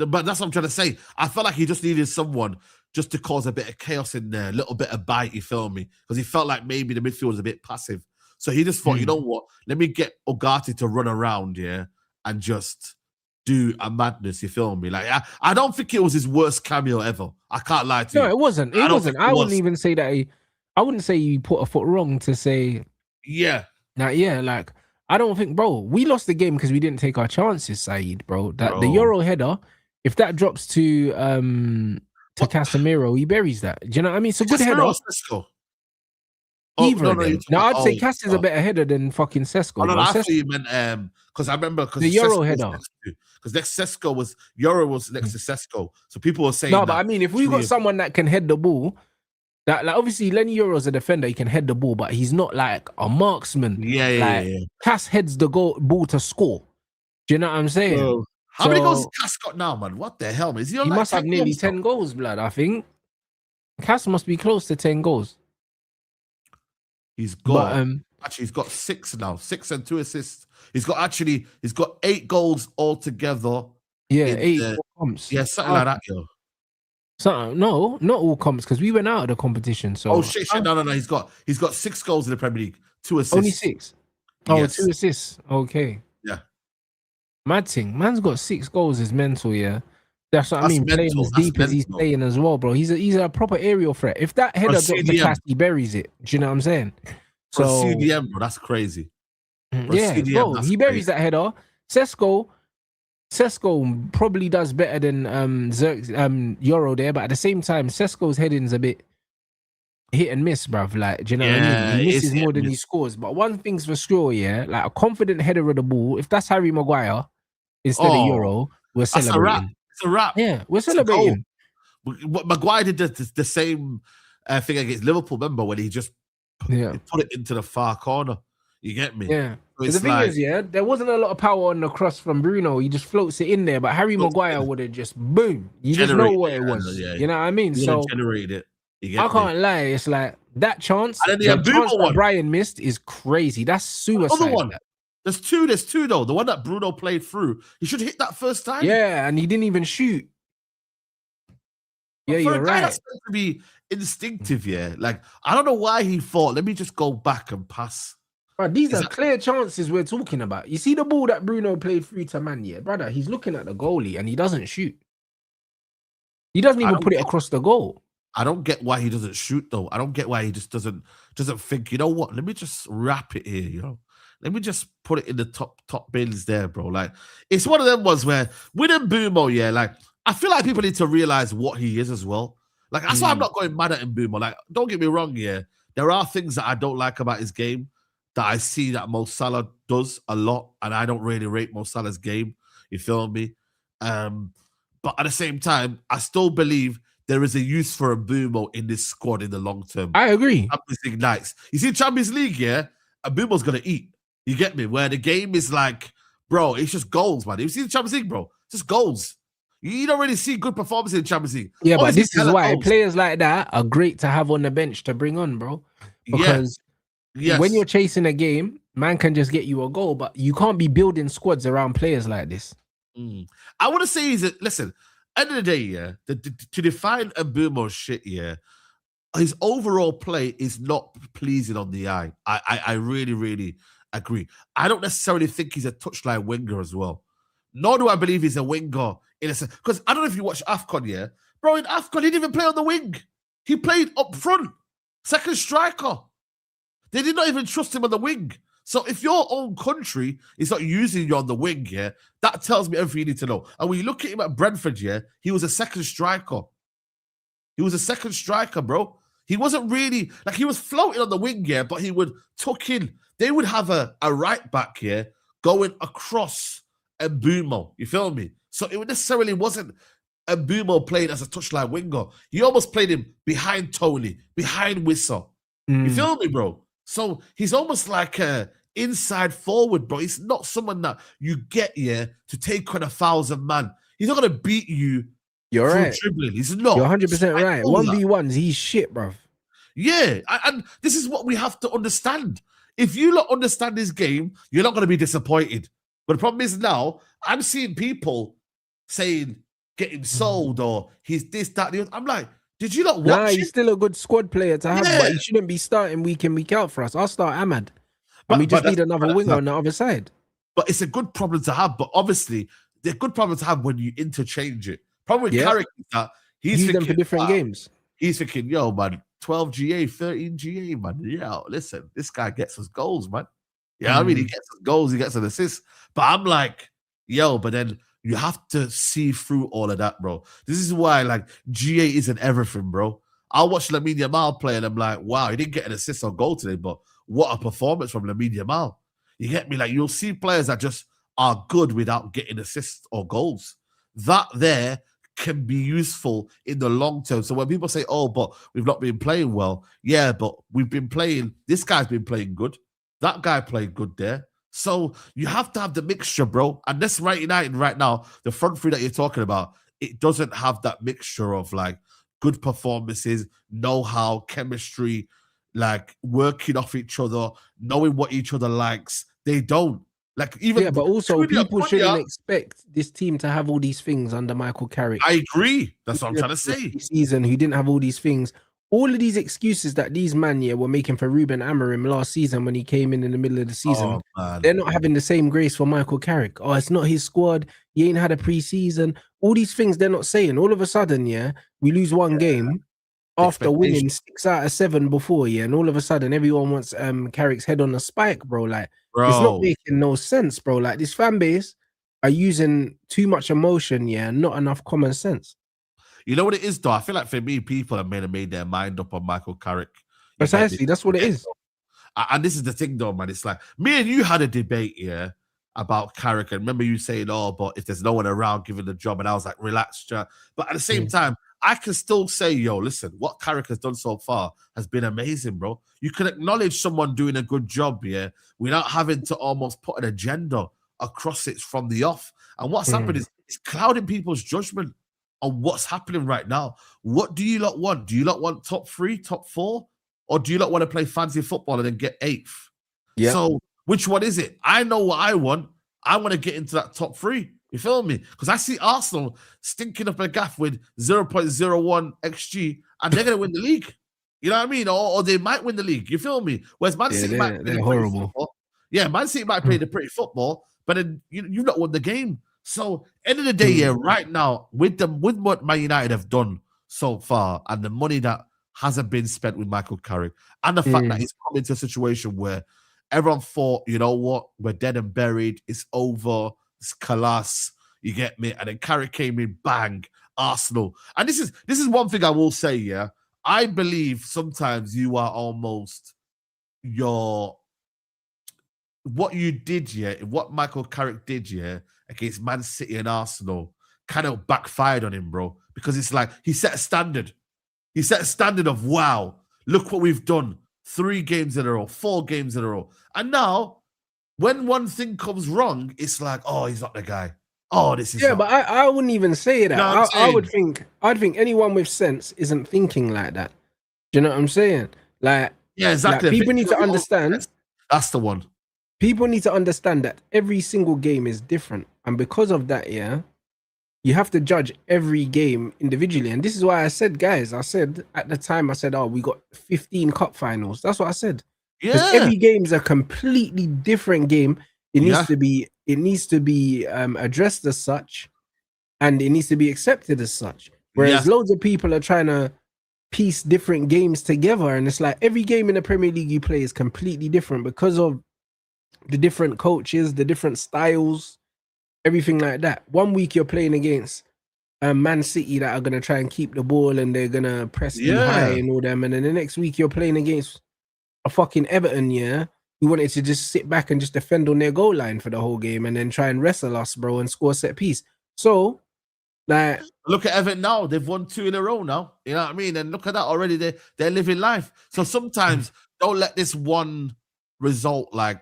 But that's what I'm trying to say. I felt like he just needed someone just to cause a bit of chaos in there, a little bit of bite, you feel me? Because he felt like maybe the midfield was a bit passive. So he just thought, you know what? Let me get Ugarte to run around, and just do a madness, you feel me? Like, I don't think it was his worst cameo ever. I can't lie to you. No, it wasn't. It wasn't. I wouldn't even say that. I wouldn't say you put a foot wrong to say. Yeah. Like, I don't think, bro, we lost the game because we didn't take our chances, Saeed, bro. The Euro header, if that drops to Casemiro, he buries that. Do you know what I mean? It's a good header. Either I'd say Cass is a better header than fucking Sesko. No, I thought you meant because I remember the Euro header. Because next Sesko was next to Sesko, so people were saying. No, but I mean, if we got someone that can head the ball, that like obviously Lenny Euro's a defender, he can head the ball, but he's not like a marksman. Yeah. Cass heads the ball to score. Do you know what I'm saying? Bro, how many goals has Cass got now, man? What the hell, man? He must have nearly 10 goals, blood. I think Cass must be close to 10 goals. He's got he's got 6 now, 6 and 2 assists. He's got 8 goals altogether. Yeah, 8 comps. Yeah, something like that, yo. No, not all comps, because we went out of the competition. So shit. No. He's got 6 goals in the Premier League, 2 assists. Only 6. Oh, yes. 2 assists. Okay. Yeah. Mad thing. Man's got 6 goals is mental, yeah. That's what I mean. Playing as deep as he's playing as well, bro. He's a proper aerial threat. If that header drops the class, he buries it. Do you know what I'm saying? So CDM, bro, that's crazy. Bro, he buries that header. Sesko probably does better than Euro there, but at the same time, Sesko's heading's a bit hit and miss, bruv. Like, do you know what I mean? He misses more than he scores. But one thing's for sure, like a confident header of the ball. If that's Harry Maguire instead of Euro, we're celebrating. It's a wrap. Yeah, we're celebrating. Maguire did the same thing against Liverpool, remember, when he just put it into the far corner. You get me? Yeah. So the thing is, there wasn't a lot of power on the cross from Bruno. He just floats it in there, but Harry Maguire would have just boom. You just know what it was. You know what I mean? So generated it. I can't lie. It's like that chance. And then the chance that Brian missed is crazy. That's suicide. Another one. There's two though. The one that Bruno played through, he should hit that first time. Yeah, and he didn't even shoot. Yeah, you're right. That's meant to be instinctive. Yeah, like I don't know why he thought. Let me just go back and pass. But these are clear chances we're talking about. You see the ball that Bruno played through to Man, brother. He's looking at the goalie and he doesn't shoot. He doesn't even put it across the goal. I don't get why he doesn't shoot though. I don't get why he just doesn't think. You know what? Let me just wrap it here. You know. Let me just put it in the top bins there, bro. Like, it's one of them ones where with Mbeumo, like, I feel like people need to realize what he is as well. Like, that's why I'm not going mad at Mbeumo. Like, don't get me wrong, there are things that I don't like about his game that I see that Mo Salah does a lot, and I don't really rate Mo Salah's game. You feel me? But at the same time, I still believe there is a use for Mbeumo in this squad in the long term. I agree. Champions League nights. You see, Champions League, Mbeumo's going to eat. You get me? Where the game is like, bro, it's just goals, man. You see the Champions League, bro? It's just goals. You don't really see good performances in Champions League. Yeah, but this is why players like that are great to have on the bench to bring on, bro. Because when you're chasing a game, man can just get you a goal, but you can't be building squads around players like this. I want to say is that, listen, end of the day, to define Mbeumo's shit, his overall play is not pleasing on the eye. I really, really agree. I don't necessarily think he's a touchline winger as well. Nor do I believe he's a winger in a sense. Because I don't know if you watch AFCON, bro, in AFCON, he didn't even play on the wing. He played up front, second striker. They did not even trust him on the wing. So if your own country is not using you on the wing, that tells me everything you need to know. And when you look at him at Brentford, he was a second striker. He was a second striker, bro. He wasn't really, like, he was floating on the wing, but he would tuck in. They would have a right back going across Mbeumo. You feel me? So it necessarily wasn't Mbeumo playing as a touchline winger. He almost played him behind Tony, behind Whistle. You feel me, bro? So he's almost like a inside forward, bro. He's not someone that you get to take on 1,000 man. He's not going to beat you. You're right. Dribbling. He's not. You're 100% right. 1v1s, he's shit, bro. Yeah, and this is what we have to understand. If you don't understand this game, you're not going to be disappointed. But the problem is now, I'm seeing people saying getting sold or he's this, that, the other. I'm like, did you not watch Nah, he's still a good squad player to have, but he shouldn't be starting week in, week out for us. I'll start Ahmad. And we just need another winger on the other side. But it's a good problem to have. But obviously, they're good problem to have when you interchange it. Problem with Carrick is that he's use thinking, them for different games. He's thinking, yo, man, 12 GA, 13 GA, man. Yeah, listen, this guy gets us goals, man. Yeah, I mean, he gets us goals, he gets an assist. But I'm like, yo, but then you have to see through all of that, bro. This is why, like, GA isn't everything, bro. I'll watch Lamine Yamal play and I'm like, wow, he didn't get an assist or goal today, but what a performance from Lamine Yamal. You get me? Like, you'll see players that just are good without getting assists or goals. That there can be useful in the long term. So when people say, oh, but we've not been playing well, yeah, but we've been playing, this guy's been playing good. That guy played good there. So you have to have the mixture, bro. And this right United right now, the front three that you're talking about, it doesn't have that mixture of like good performances, know-how, chemistry, like working off each other, knowing what each other likes. They don't. Like even but also people shouldn't expect this team to have all these things under Michael Carrick. I agree. That's what I'm trying to say. Season who didn't have all these things. All of these excuses that these man were making for Ruben Amorim last season when he came in the middle of the season, they're not having the same grace for Michael Carrick. Oh, it's not his squad. He ain't had a preseason. All these things they're not saying. All of a sudden, we lose one game after winning 6 out of 7 before, and all of a sudden everyone wants Carrick's head on a spike, bro. Like, it's not making no sense, bro. Like, this fan base are using too much emotion, not enough common sense. You know what it is, though? I feel like for me, people have made their mind up on Michael Carrick. Precisely, that's what it is. And this is the thing, though, man. It's like, me and you had a debate, about Carrick. And remember you saying, oh, but if there's no one around giving the job, and I was like, relax, Jack. But at the same time, I can still say, yo, listen, what Carrick has done so far has been amazing, bro. You can acknowledge someone doing a good job, without having to almost put an agenda across it from the off. And what's happened is it's clouding people's judgment on what's happening right now. What do you lot want? Do you lot want top 3, top 4? Or do you lot want to play fancy football and then get 8th? Yeah. So which one is it? I know what I want. I want to get into that top 3. You feel me? Because I see Arsenal stinking up a gaff with 0.01 XG and they're going to win the league. You know what I mean? Or they might win the league. You feel me? Whereas Man City might play horrible. Yeah, Man City might play the pretty football, but then you not won the game. So end of the day, right now, with what Man United have done so far and the money that hasn't been spent with Michael Carrick and the fact that he's come into a situation where everyone thought, you know what, we're dead and buried, it's over, it's collapse, you get me? And then Carrick came in, bang, Arsenal. And this is one thing I will say, I believe sometimes you are almost what you did, what Michael Carrick did, against Man City and Arsenal kind of backfired on him, bro. Because it's like he set a standard. He set a standard of, wow, look what we've done. 3 games in a row, 4 games in a row. And now, when one thing comes wrong, it's like, oh, he's not the guy. Oh, this is but I wouldn't even say that. I'd think anyone with sense isn't thinking like that. Do you know what I'm saying? Like, yeah, exactly. Like, people need to understand. That's the one. People need to understand that every single game is different. And because of that, you have to judge every game individually. And this is why I said, guys, at the time, oh, we got 15 cup finals. That's what I said. Yeah. Every game is a completely different game. It needs to be addressed as such, and it needs to be accepted as such. Whereas loads of people are trying to piece different games together. And it's like every game in the Premier League you play is completely different because of the different coaches, the different styles, everything like that. One week you're playing against Man City that are going to try and keep the ball and they're going to press you high and all them. And then the next week you're playing against a fucking Everton, who wanted to just sit back and just defend on their goal line for the whole game and then try and wrestle us, bro, and score a set piece. So, like, look at Everton now. They've won 2 in a row now. You know what I mean? And look at that already. They're living life. So sometimes don't let this one result like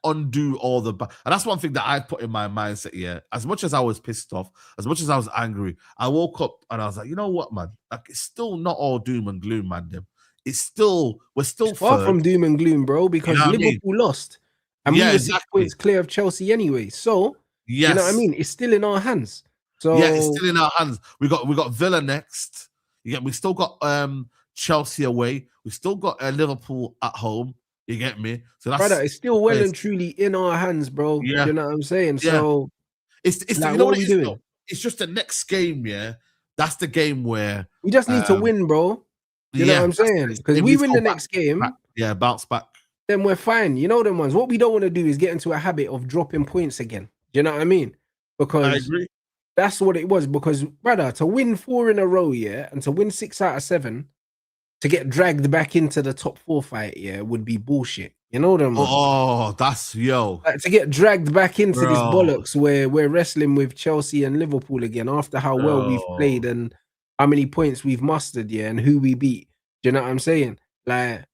undo all the and that's one thing that I put in my mindset. As much as I was pissed off, as much as I was angry, I woke up and I was like, you know what, man? Like, it's still not all doom and gloom, man. We're still far from doom and gloom, bro, because Liverpool lost and we were 6 points clear of Chelsea anyway. So you know what I mean? It's still in our hands. So yeah, it's still in our hands. We got Villa next. We still got Chelsea away. We still got Liverpool at home. You get me? So that's brother, it's still well and truly in our hands, bro. Yeah. Do you know what I'm saying? Yeah. So it's like, you know what are we doing? Though? It's just the next game, yeah. That's the game where we just need to win, bro. You know what I'm saying? Because we win the next game. Yeah, bounce back. Then we're fine. You know them ones. What we don't want to do is get into a habit of dropping points again. Do you know what I mean? Because I agree. That's what it was. Because, brother, to win 4 in a row, yeah, and to win 6 out of 7, to get dragged back into the top 4 fight, yeah, would be bullshit. You know them ones? Oh, that's like, to get dragged back into this bollocks where we're wrestling with Chelsea and Liverpool again after how well we've played and how many points we've mustered, yeah, and who we beat. Do you know what I'm saying? Like,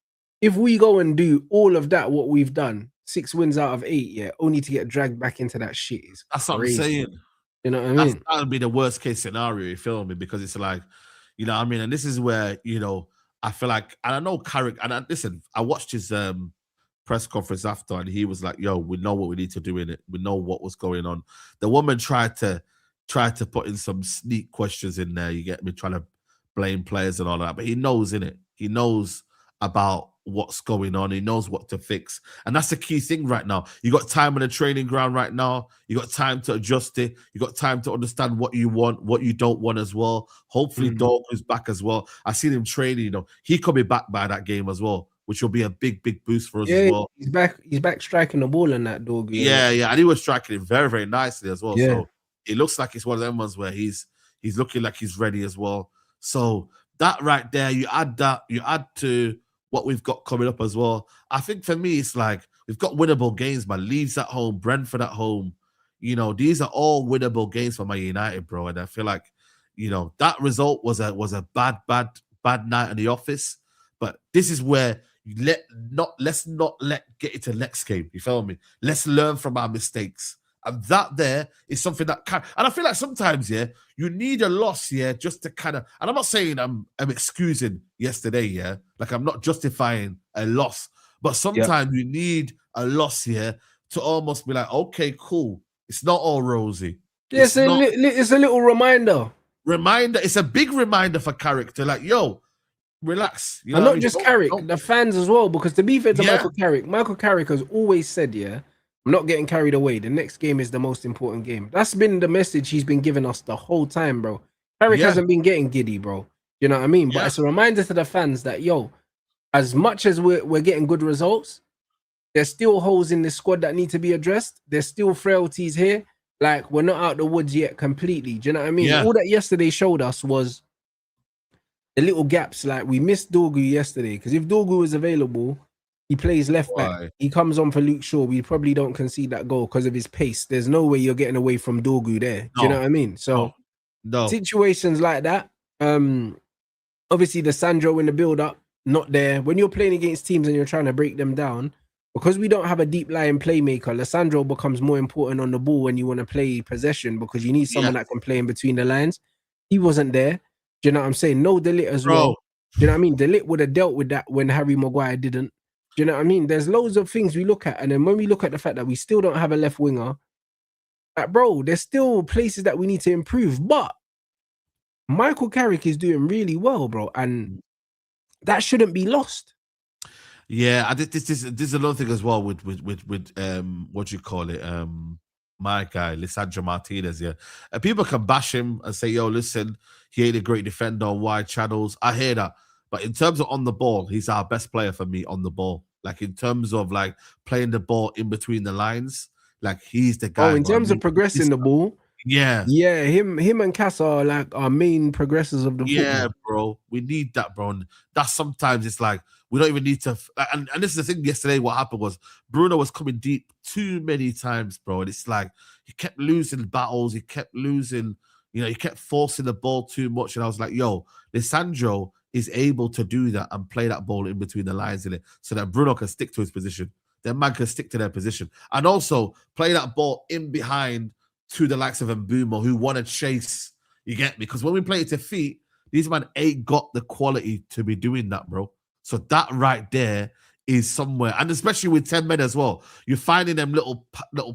if we go and do all of that, what we've done, 6 wins out of 8, yeah, only to get dragged back into that shit is that's crazy. What I'm saying. You know what I mean? That would be the worst case scenario, you feel me? Because it's like, you know what I mean? And this is where, you know, I feel like, and I know Carrick, and listen, I watched his press conference after, and he was like, yo, we know what we need to do in it. We know what was going on. The woman tried to put in some sneak questions in there, you get me, trying to blame players and all that, but he knows, innit? He knows about what's going on. He knows what to fix. And that's the key thing right now. You got time on the training ground right now. You got time to adjust it. You got time to understand what you want, what you don't want as well. Hopefully Dog is back as well. I seen him training, you know. He could be back by that game as well, which will be a big boost for us as well. He's back striking the ball in that Dog. Yeah. And he was striking it very, very nicely as well. Yeah. So it looks like it's one of them ones where he's looking like he's ready as well. So that right there, you add to what we've got coming up as well. I think for me, it's like we've got winnable games, man. Leeds at home, Brentford at home. You know, these are all winnable games for Man United, bro. And I feel like, you know, that result was a bad night in the office. But this is where let's not get into the next game. You feel me? Let's learn from our mistakes. And that there is something that can, and I feel like sometimes, yeah, you need a loss, yeah, just to kind of, and I'm not saying I'm excusing yesterday, yeah, like I'm not justifying a loss, but sometimes you need a loss, yeah, to almost be like, okay, cool, it's not all rosy. Yeah, it's a little reminder. It's a big reminder for Carrick to like, yo, relax. You know and not just Carrick, the fans as well, because to be fair to Michael Carrick has always said, yeah, I'm not getting carried away. The next game is the most important game. That's been the message he's been giving us the whole time, bro. Carrick hasn't been getting giddy, bro. You know what I mean? But it's a reminder to the fans that, yo, as much as we're getting good results, there's still holes in the squad that need to be addressed. There's still frailties here. Like, we're not out the woods yet completely. Do you know what I mean? All that yesterday showed us was the little gaps. Like, we missed Dorgu yesterday, because if Dorgu was available, he plays left back. He comes on for Luke Shaw. We probably don't concede that goal because of his pace. There's no way you're getting away from Dorgu there. Do you know what I mean? So situations like that. Obviously the Sandro in the build-up, not there. When you're playing against teams and you're trying to break them down, because we don't have a deep lying playmaker, Lissandro becomes more important on the ball when you want to play possession, because you need someone that can play in between the lines. He wasn't there. Do you know what I'm saying? No De Ligt as well. Do you know what I mean? De Ligt would have dealt with that when Harry Maguire didn't. Do you know what I mean? There's loads of things we look at, and then when we look at the fact that we still don't have a left winger, like, bro, there's still places that we need to improve. But Michael Carrick is doing really well, bro, and that shouldn't be lost. Yeah, I think this is another thing as well with what do you call it? My guy, Lisandro Martinez. Yeah, and people can bash him and say, "Yo, listen, he ain't a great defender on wide channels." I hear that. But in terms of on the ball, he's our best player for me on the ball. Like, in terms of like playing the ball in between the lines, like, he's the guy. Oh, in terms of progressing the ball, him and Cass are like our main progressors of the football. Yeah, bro, we need that, bro. And that's sometimes it's like we don't even need to. And this is the thing. Yesterday, what happened was Bruno was coming deep too many times, bro. And it's like he kept losing battles. He kept losing. You know, he kept forcing the ball too much. And I was like, yo, Lisandro is able to do that and play that ball in between the lines in it, so that Bruno can stick to his position. Then man can stick to their position, and also play that ball in behind to the likes of Mbeumo, who want to chase. You get me? Because when we play it to feet, these man ain't got the quality to be doing that, bro. So that right there is somewhere, and especially with 10 men as well, you're finding them little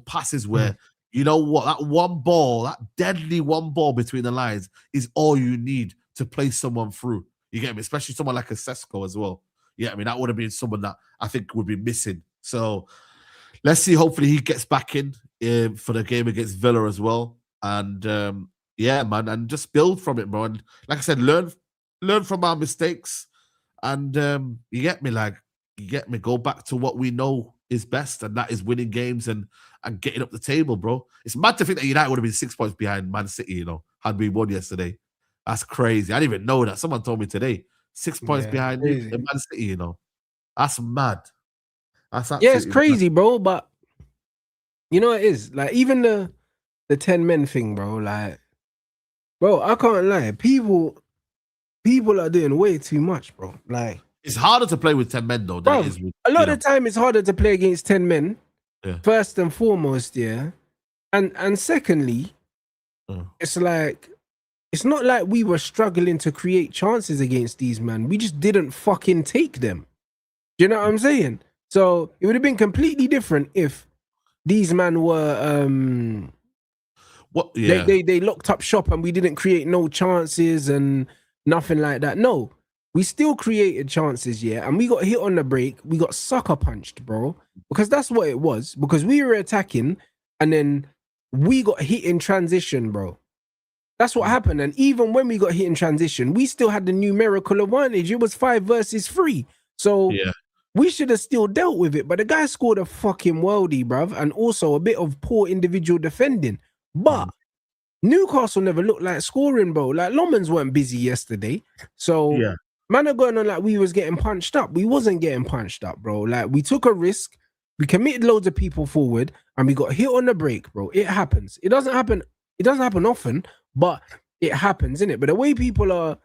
passes where You know what? That one ball, that deadly one ball between the lines is all you need to play someone through. You get me? Especially someone like a Sesko as well. Yeah, I mean, that would have been someone that I think would be missing. So let's see. Hopefully he gets back in for the game against Villa as well. And yeah, man, and just build from it, bro. And like I said, learn from our mistakes. And you get me, go back to what we know is best, and that is winning games and getting up the table, bro. It's mad to think that United would have been 6 points behind Man City, had we won yesterday. That's crazy. I didn't even know that. Someone told me today. 6 points behind Man City, That's mad. That's it's crazy, mad, bro. But you know it is. Like, even the 10 men thing, bro. Like, bro, I can't lie. People are doing way too much, bro. Like, it's harder to play with 10 men, though. Bro, a lot of the time it's harder to play against 10 men. Yeah. First and foremost, yeah. And secondly, it's like, it's not like we were struggling to create chances against these men. We just didn't fucking take them. Do you know what I'm saying? So it would have been completely different if these men were they locked up shop and we didn't create no chances and nothing like that. No, we still created chances, yeah, and we got hit on the break. We got sucker punched, bro, because that's what it was. Because we were attacking and then we got hit in transition, bro. That's what happened. And even when we got hit in transition, we still had the numerical advantage. It was 5 versus 3. So we should have still dealt with it. But the guy scored a fucking worldie, bruv, and also a bit of poor individual defending. But Newcastle never looked like scoring, bro. Like, Lomans weren't busy yesterday. So man are going on like we was getting punched up. We wasn't getting punched up, bro. Like, we took a risk. We committed loads of people forward and we got hit on the break, bro. It happens. It doesn't happen often, but it happens, innit? But the way people are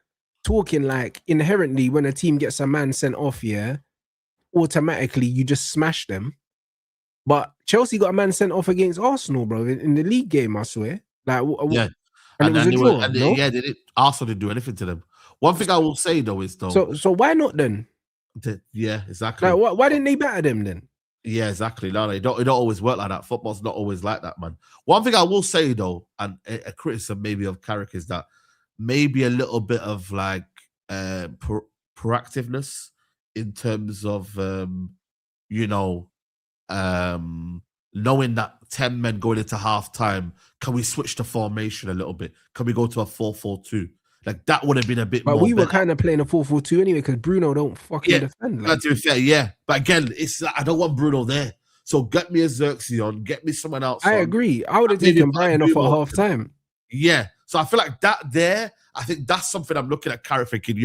talking, like, inherently when a team gets a man sent off, automatically you just smash them. But Chelsea got a man sent off against Arsenal, bro, in the league game, I swear. Like, and it was a draw, no? Arsenal didn't do anything to them. One thing I will say, though, is So why not then? Yeah, exactly. Like, why didn't they batter them then? Yeah, exactly. No, it don't always work like that. Football's not always like that, man. One thing I will say, though, and a criticism maybe of Carrick, is that maybe a little bit of like proactiveness in terms of knowing that 10 men going into half time, can we switch the formation a little bit? Can we go to a 4-4-2? Like, that would have been a bit more. But we were kind of playing a 4-4-2 anyway, because Bruno don't fucking defend. Like. To be fair, yeah. But again, it's I don't want Bruno there. So get me a Xerxes on, get me someone else. I agree. I would have taken Brian off at half time. Yeah. So I feel like that there, I think that's something I'm looking at Carrick thinking,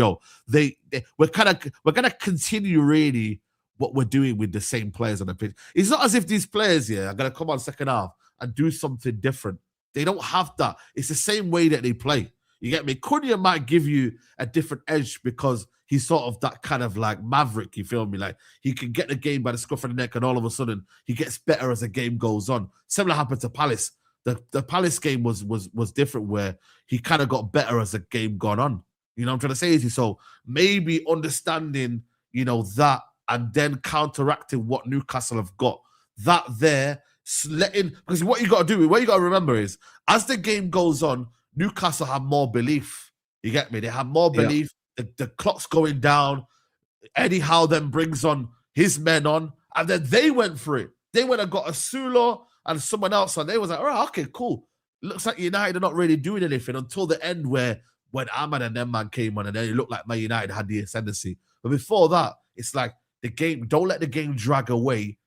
we're gonna continue really what we're doing with the same players on the pitch. It's not as if these players are gonna come on second half and do something different. They don't have that. It's the same way that they play. You get me? Cunha might give you a different edge because he's sort of that kind of like maverick, you feel me? Like, he can get the game by the scruff of the neck and all of a sudden he gets better as the game goes on. Similar happened to Palace. The Palace game was different, where he kind of got better as the game gone on. You know what I'm trying to say? So maybe understanding, that, and then counteracting what Newcastle have got. That there, because what you got to remember is, as the game goes on, Newcastle have more belief. You get me? They have more belief. Yeah. The clock's going down. Eddie Howe then brings on his men on, and then they went for it. They went and got a Sulo and someone else, and they was like, all right, okay, cool. Looks like United are not really doing anything until the end, when Ahmad and them man came on, and then it looked like Man United had the ascendancy. But before that, it's like the game, don't let the game drag away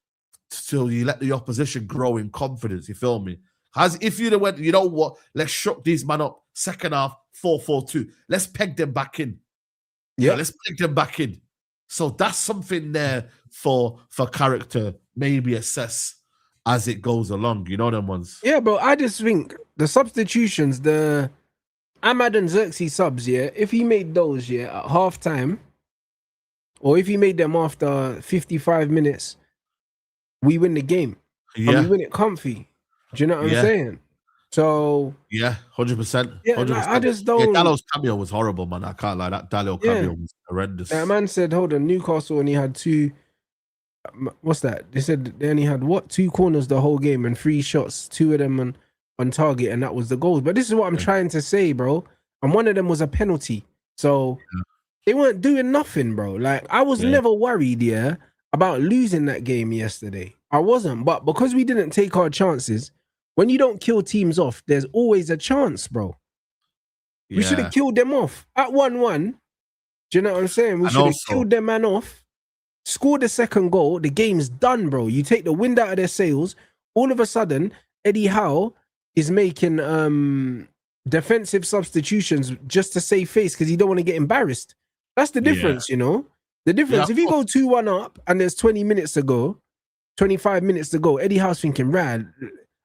till you let the opposition grow in confidence. You feel me? As if you'd have went, you know what? Let's shock these man up. Second half, 4-4-2. Let's peg them back in. Yeah, let's peg them back in. So that's something there for character, maybe assess as it goes along. You know them ones. Yeah, bro. I just think the substitutions, the Ahmad and Xerxes subs, if he made those, at half time, or if he made them after 55 minutes, we win the game. Yeah. And we win it comfy. Do you know what I'm saying? So 100%. Yeah, 100%. Like, I just don't. Dalot's cameo was horrible, man. I can't lie. That Dalot cameo was horrendous. That man said, "Hold on, Newcastle only had two what's that? They said they only had 2 corners the whole game and 3 shots, 2 of them on target, and that was the goals. But this is what I'm trying to say, bro. And one of them was a penalty. So they weren't doing nothing, bro. Like, I was never worried, about losing that game yesterday. I wasn't. But because we didn't take our chances, when you don't kill teams off, there's always a chance, bro. We should have killed them off at 1-1. Do you know what I'm saying? We should have killed them man off, scored the second goal. The game's done, bro. You take the wind out of their sails. All of a sudden, Eddie Howe is making defensive substitutions just to save face because he don't want to get embarrassed. That's the difference, you know? The difference, if you go 2-1 up and there's 20 minutes to go, 25 minutes to go, Eddie Howe's thinking, Rad,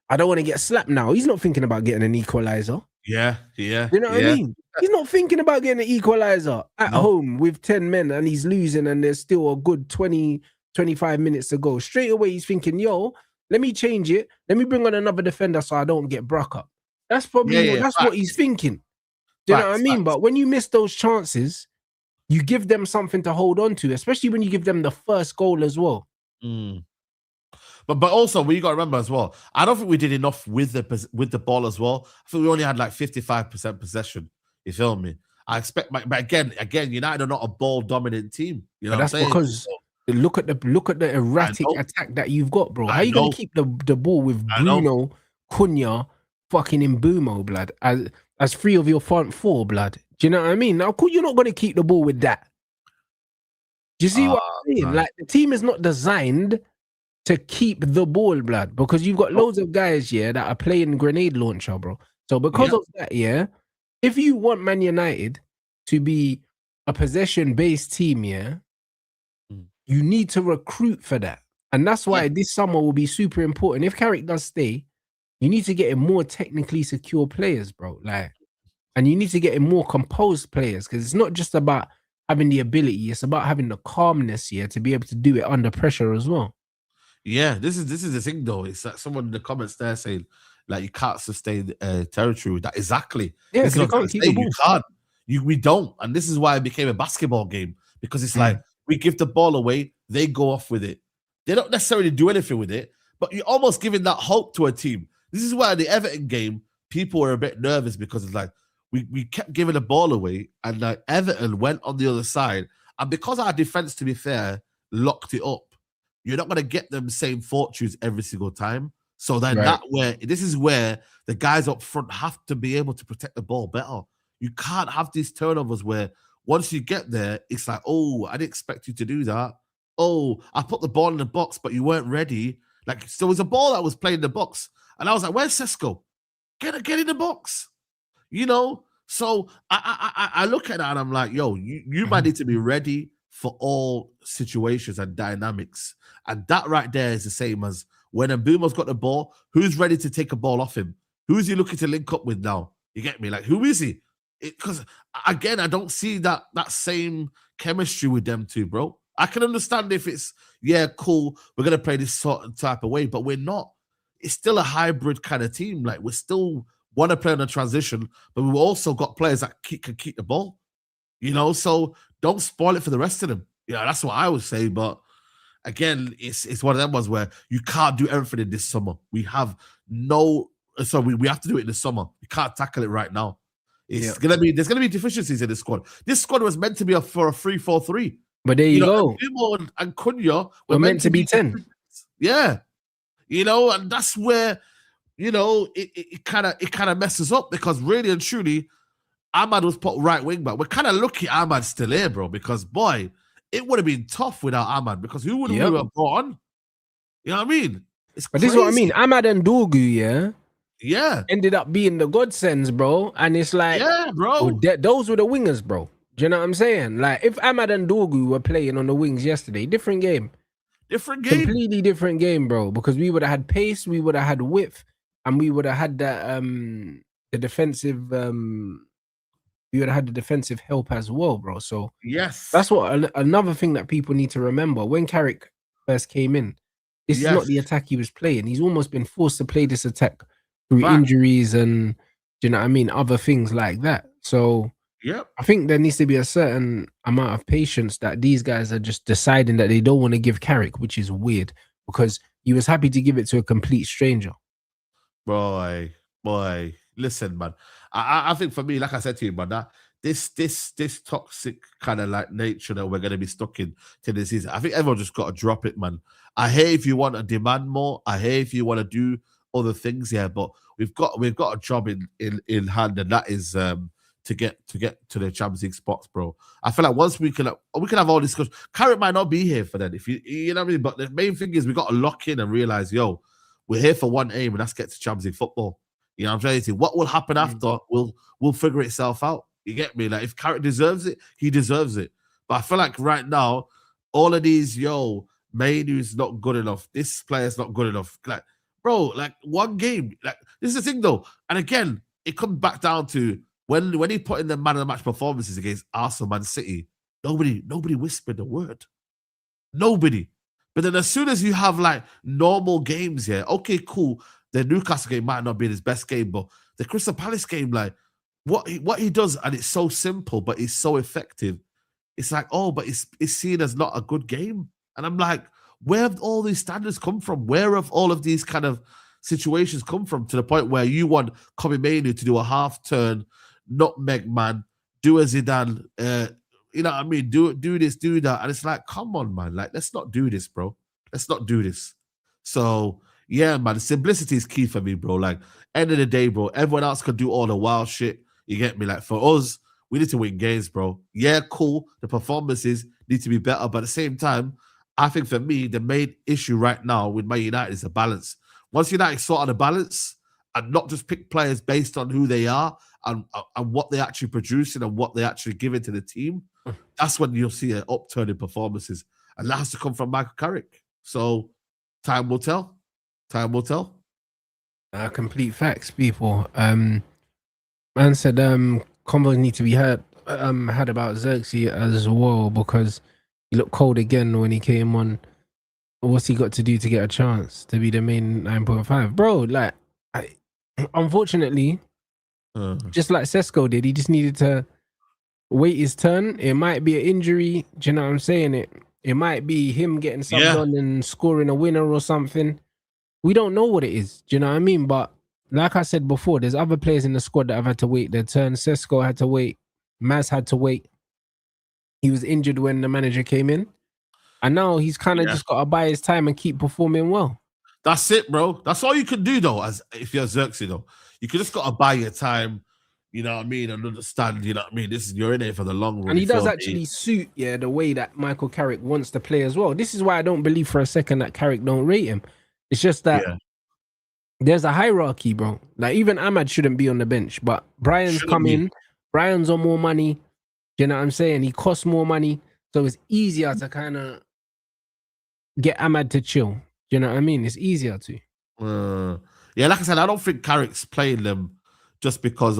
I don't want to get slapped now. He's not thinking about getting an equalizer. Yeah. You know what I mean? He's not thinking about getting an equalizer at home with 10 men and he's losing and there's still a good 20, 25 minutes to go. Straight away, he's thinking, yo, let me change it. Let me bring on another defender so I don't get bruck up. That's probably that's what he's thinking. Do you know what I mean? But when you miss those chances, you give them something to hold on to, especially when you give them the first goal as well. But also, we got to remember as well, I don't think we did enough with the ball as well. I think we only had like 55% possession. You feel me? I expect, but again, United are not a ball-dominant team. You know what I'm saying? Because look at the erratic attack that you've got, bro. How are you going to keep the ball with Bruno, Cunha, fucking Mbumo, blood, as 3 of your front 4, blood? Do you know what I mean? Now, you're not going to keep the ball with that. Do you see what I'm saying? Like, the team is not designed to keep the ball, blood, because you've got loads of guys that are playing grenade launcher, bro. So because of that, if you want Man United to be a possession-based team, you need to recruit for that. And that's why this summer will be super important. If Carrick does stay, you need to get him more technically secure players, bro. Like, and you need to get him more composed players, because it's not just about having the ability, it's about having the calmness to be able to do it under pressure as well. Yeah, this is the thing though. It's like someone in the comments there saying, like, you can't sustain territory with that. Exactly. Yeah, because you can't keep the ball. You can't. We don't. And this is why it became a basketball game, because it's like we give the ball away, they go off with it. They don't necessarily do anything with it, but you're almost giving that hope to a team. This is why the Everton game, people were a bit nervous, because it's like we kept giving the ball away, and like Everton went on the other side. And because our defense, to be fair, locked it up, you're not going to get them same fortunes every single time. So then this is where the guys up front have to be able to protect the ball better. You can't have these turnovers where once you get there, it's like, oh, I didn't expect you to do that. Oh, I put the ball in the box, but you weren't ready. Like, so it was a ball that was playing in the box. And I was like, where's Sesko? Get in the box. You know? So I look at that and I'm like, yo, you might need to be ready for all situations and dynamics. And that right there is the same as when Mbumo's got the ball, who's ready to take a ball off him? Who's he looking to link up with now? You get me? Like, who is he? Because, again, I don't see that same chemistry with them two, bro. I can understand if it's, cool, we're going to play this sort of type of way, but we're not. It's still a hybrid kind of team. Like, we still want to play on a transition, but we've also got players that can keep the ball. You know, so don't spoil it for the rest of them. Yeah, that's what I would say. But again, it's one of them ones where you can't do everything in this summer. We have we have to do it in the summer. You can't tackle it right now. There's gonna be deficiencies in this squad. This squad was meant to be for a 3-4-3. But there you go. Mbumo and Cunha were meant to be 10. Yeah. You know, and that's where, you know, it kind of messes up, because really and truly, Ahmad was put right wing back. We're kind of lucky Ahmad's still here, bro, because boy, it would have been tough without Ahmad, because who would we have brought on? You know what I mean? But this is what I mean. Ahmad and Dorgu, ended up being the godsends, bro. And it's like, bro, those were the wingers, bro. Do you know what I'm saying? Like, if Ahmad and Dorgu were playing on the wings yesterday, different game. Completely different game, bro. Because we would have had pace, we would have had width, and we would have had that the defensive we would have had the defensive help as well, bro. So that's what another thing that people need to remember. When Carrick first came in, this is not the attack he was playing. He's almost been forced to play this attack through injuries and, do you know what I mean, other things like that. So Yep. I think there needs to be a certain amount of patience that these guys are just deciding that they don't want to give Carrick, which is weird because he was happy to give it to a complete stranger. Boy, listen, man. I think for me, like I said to you, man, that this toxic kind of like nature that we're gonna be stuck in to this season. I think everyone just got to drop it, man. I hear if you want to demand more. I hear if you want to do other things, yeah. But we've got a job in hand, and that is to get to the Champions League spots, bro. I feel like once we can have all this discussion. Carrick might not be here for that, if you know what I mean. But the main thing is we got to lock in and realize, yo, we're here for one aim, and that's get to Champions League football. You know what I'm trying to say? What will happen after? We'll figure itself out. You get me? Like if Carrick deserves it, he deserves it. But I feel like right now, all of these, Mainu's not good enough. This player's not good enough. Like, bro, like one game. Like this is the thing though. And again, it comes back down to when he put in the man of the match performances against Arsenal, Man City. Nobody whispered a word. Nobody. But then as soon as you have like normal games here, okay, cool. The Newcastle game might not be his best game, but the Crystal Palace game, like what he does, and it's so simple, but it's so effective. It's like, oh, but it's seen as not a good game. And I'm like, where have all these standards come from? Where have all of these kind of situations come from to the point where you want Kobe Mainoo to do a half turn, nutmeg man, do a Zidane, you know what I mean? Do this, do that. And it's like, come on, man. Like, let's not do this, bro. Let's not do this. So, yeah, man, simplicity is key for me, bro. Like, end of the day, bro, everyone else can do all the wild shit. You get me? Like, for us, we need to win games, bro. Yeah, cool. The performances need to be better. But at the same time, I think for me, the main issue right now with Man United is the balance. Once United sort out the balance and not just pick players based on who they are and what they actually producing and what they actually giving to the team, that's when you'll see an upturn in performances. And that has to come from Michael Carrick. So time will tell. Time will tell. Complete facts, people. Man said convos need to be had about Xerxes as well because he looked cold again when he came on. What's he got to do to get a chance to be the main 9.5? Bro, like unfortunately, just like Sesko did, he just needed to wait his turn. It might be an injury. Do you know what I'm saying? It might be him getting subbed on and scoring a winner or something. We don't know what it is. Do you know what I mean? But like I said before, there's other players in the squad that have had to wait their turn. Sesko had to wait. Maz had to wait. He was injured when the manager came in. And now he's kind of just got to buy his time and keep performing well. That's it, bro. That's all you can do, though, as if you're Xerxes, though. You just got to buy your time, you know what I mean, and understand, you know what I mean, you're in it for the long run. And he does actually suit, the way that Michael Carrick wants to play as well. This is why I don't believe for a second that Carrick don't rate him. It's just that there's a hierarchy, bro. Like, even Ahmad shouldn't be on the bench, but Brian's coming. Brian's on more money. You know what I'm saying? He costs more money. So it's easier to kind of get Ahmad to chill. You know what I mean? It's easier to. Yeah, like I said, I don't think Carrick's playing them just because,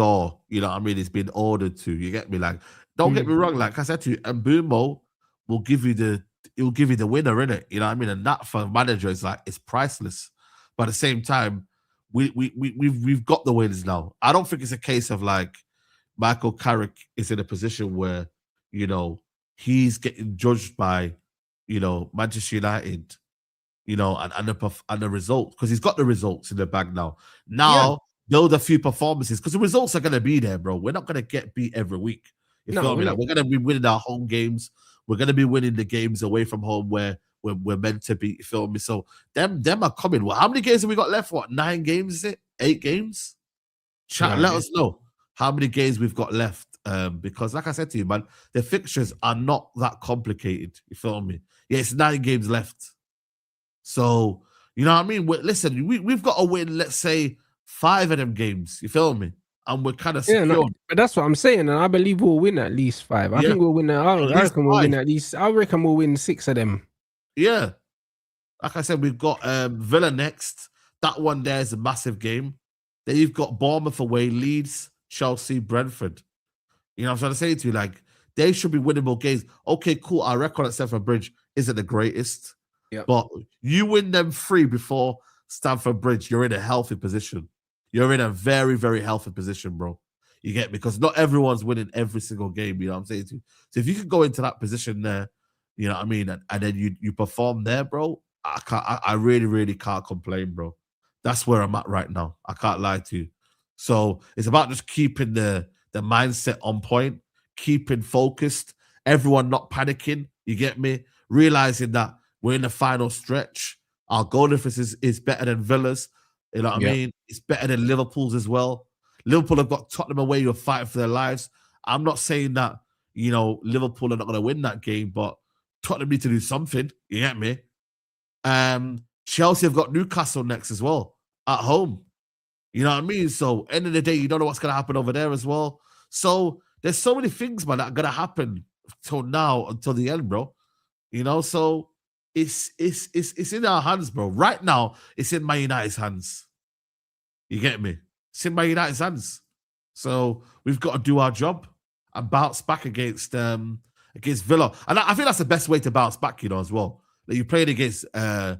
you know what I mean, he's been ordered to. You get me? Like, don't get me wrong. Like I said to you, Mbumo will give you the winner, innit? You know what I mean? And that for a manager is like, it's priceless. But at the same time, we've got the winners now. I don't think it's a case of like Michael Carrick is in a position where, you know, he's getting judged by, you know, Manchester United, you know, and the results, because he's got the results in the bag now. Now, build a few performances, because the results are going to be there, bro. We're not going to get beat every week. You feel me? Like, we're going to be winning our home games. We're going to be winning the games away from home where we're meant to be. You feel me? So them are coming. Well, how many games have we got left? What, 9 games is it? 8 games? Chat, let us know how many games we've got left. Because like I said to you, man, the fixtures are not that complicated. You feel me? Yeah, it's 9 games left. So, you know what I mean? Listen, we've got to win, let's say, 5 of them games. You feel me? And we're kind of secure. No, but that's what I'm saying. And I believe we'll win at least 5. I think we'll win. I reckon we'll win at least. I reckon we'll win 6 of them. Yeah. Like I said, we've got Villa next. That one there is a massive game. Then you've got Bournemouth away, Leeds, Chelsea, Brentford. You know what I'm trying to say to you? Like, they should be winnable games. Okay, cool. Our record at Stamford Bridge isn't the greatest. Yep. But you win them 3 before Stamford Bridge, you're in a healthy position. You're in a very, very healthy position, bro. You get me? Because not everyone's winning every single game. You know what I'm saying to you? So if you could go into that position there, you know what I mean, and then you perform there, bro. I really, really can't complain, bro. That's where I'm at right now. I can't lie to you. So it's about just keeping the mindset on point, keeping focused, everyone not panicking. You get me? Realizing that we're in the final stretch. Our goal difference is better than Villa's. You know what I mean? It's better than Liverpool's as well. Liverpool have got Tottenham away who are fighting for their lives. I'm not saying that, you know, Liverpool are not going to win that game, but Tottenham need to do something. You get me? Chelsea have got Newcastle next as well at home. You know what I mean? So end of the day, you don't know what's going to happen over there as well. So there's so many things, man, that are going to happen till now, until the end, bro. You know, so it's in our hands, bro. Right now, it's in Man United's hands. You get me? It's in Man United's hands. So we've got to do our job and bounce back against Villa. And I think that's the best way to bounce back, you know, as well. That you played against the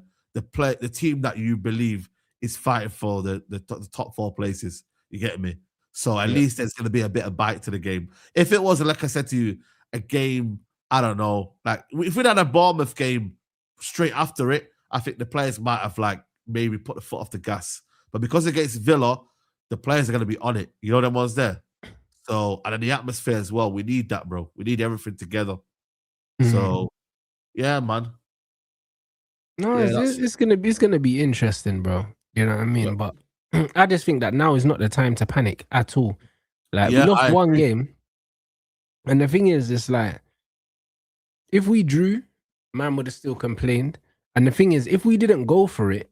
team that you believe is fighting for the top 4 places. You get me? So at least there's going to be a bit of bite to the game. If it was, like I said to you, a game, I don't know, like if we'd had a Bournemouth game straight after it, I think the players might have like maybe put the foot off the gas. But because against Villa, the players are going to be on it. You know them ones there. So, and then the atmosphere as well. We need that, bro. We need everything together. So, yeah, man. No, it's gonna be interesting, bro. You know what I mean? But I just think that now is not the time to panic at all. Like we lost one game, and the thing is, it's like if we drew, man would have still complained. And the thing is, if we didn't go for it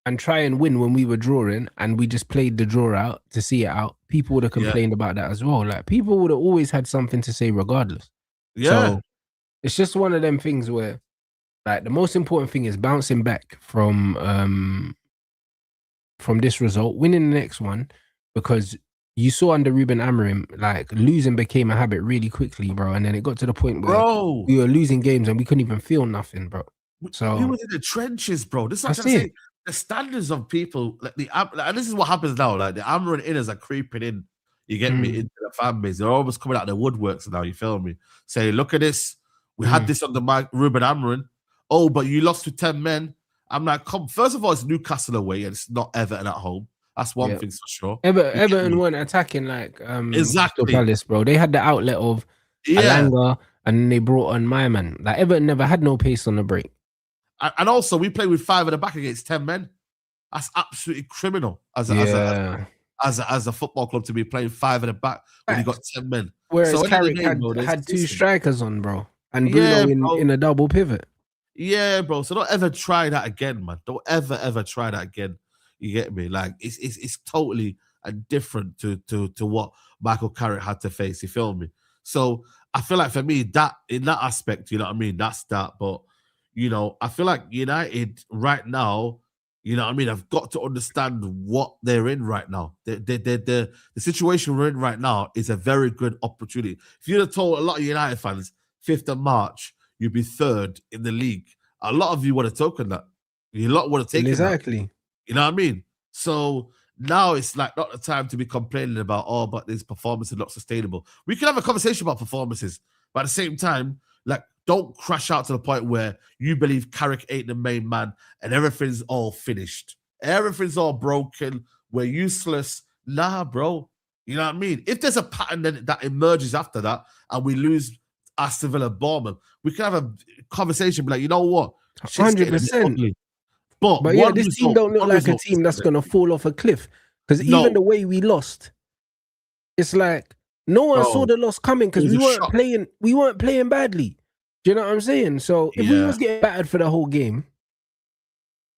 and try and win when we were drawing, and we just played the draw out to see it out, people would have complained about that as well. Like people would have always had something to say regardless. So it's just one of them things where, like, the most important thing is bouncing back from this result, winning the next one, because you saw under Ruben Amorim, like losing became a habit really quickly, bro. And then it got to the point where we were losing games and we couldn't even feel nothing, bro. So we were in the trenches, bro. This is what I'm saying. The standards of people, like and this is what happens now. Like the Amorim inners are creeping in. You get me, into the fan base. They're almost coming out of the woodworks now. You feel me? Say, look at this. We had this under Ruben Amorim. Oh, but you lost to 10 men. I'm like, come. First of all, it's Newcastle away, and it's not Everton at home. That's one thing for sure. Everton weren't attacking like exactly Palace, bro. They had the outlet of Alanga, and they brought on my man. Like Everton never had no pace on the break. And also, we played with 5 at the back against 10 men. That's absolutely criminal as a football club to be playing 5 at the back when you got 10 men. Whereas Carrick had 2 strikers on, bro, and Bruno in a double pivot. Yeah, bro. So don't ever try that again, man. Don't ever try that again. You get me? Like it's totally different to what Michael Carrick had to face. You feel me? So I feel like for me, that in that aspect, you know what I mean? That's that. But you know, I feel like United right now, you know what I mean, I've got to understand what they're in right now. The situation we're in right now is a very good opportunity. If you'd have told a lot of United fans 5th of March, you'd be 3rd in the league, a lot of you would have taken that. A lot would have taken exactly that. You know what I mean? So now it's like not the time to be complaining about, but this performance is not sustainable. We can have a conversation about performances, but at the same time, like, don't crash out to the point where you believe Carrick ain't the main man and everything's all finished. Everything's all broken. We're useless. Nah, bro. You know what I mean? If there's a pattern that emerges after that and we lose Aston Villa, Bournemouth, we can have a conversation, be like, you know what? 100%. But yeah, this team don't look like a team that's going to fall off a cliff. Because even the way we lost, it's like no one saw the loss coming because we weren't playing badly. Do you know what I'm saying? So if we was getting battered for the whole game,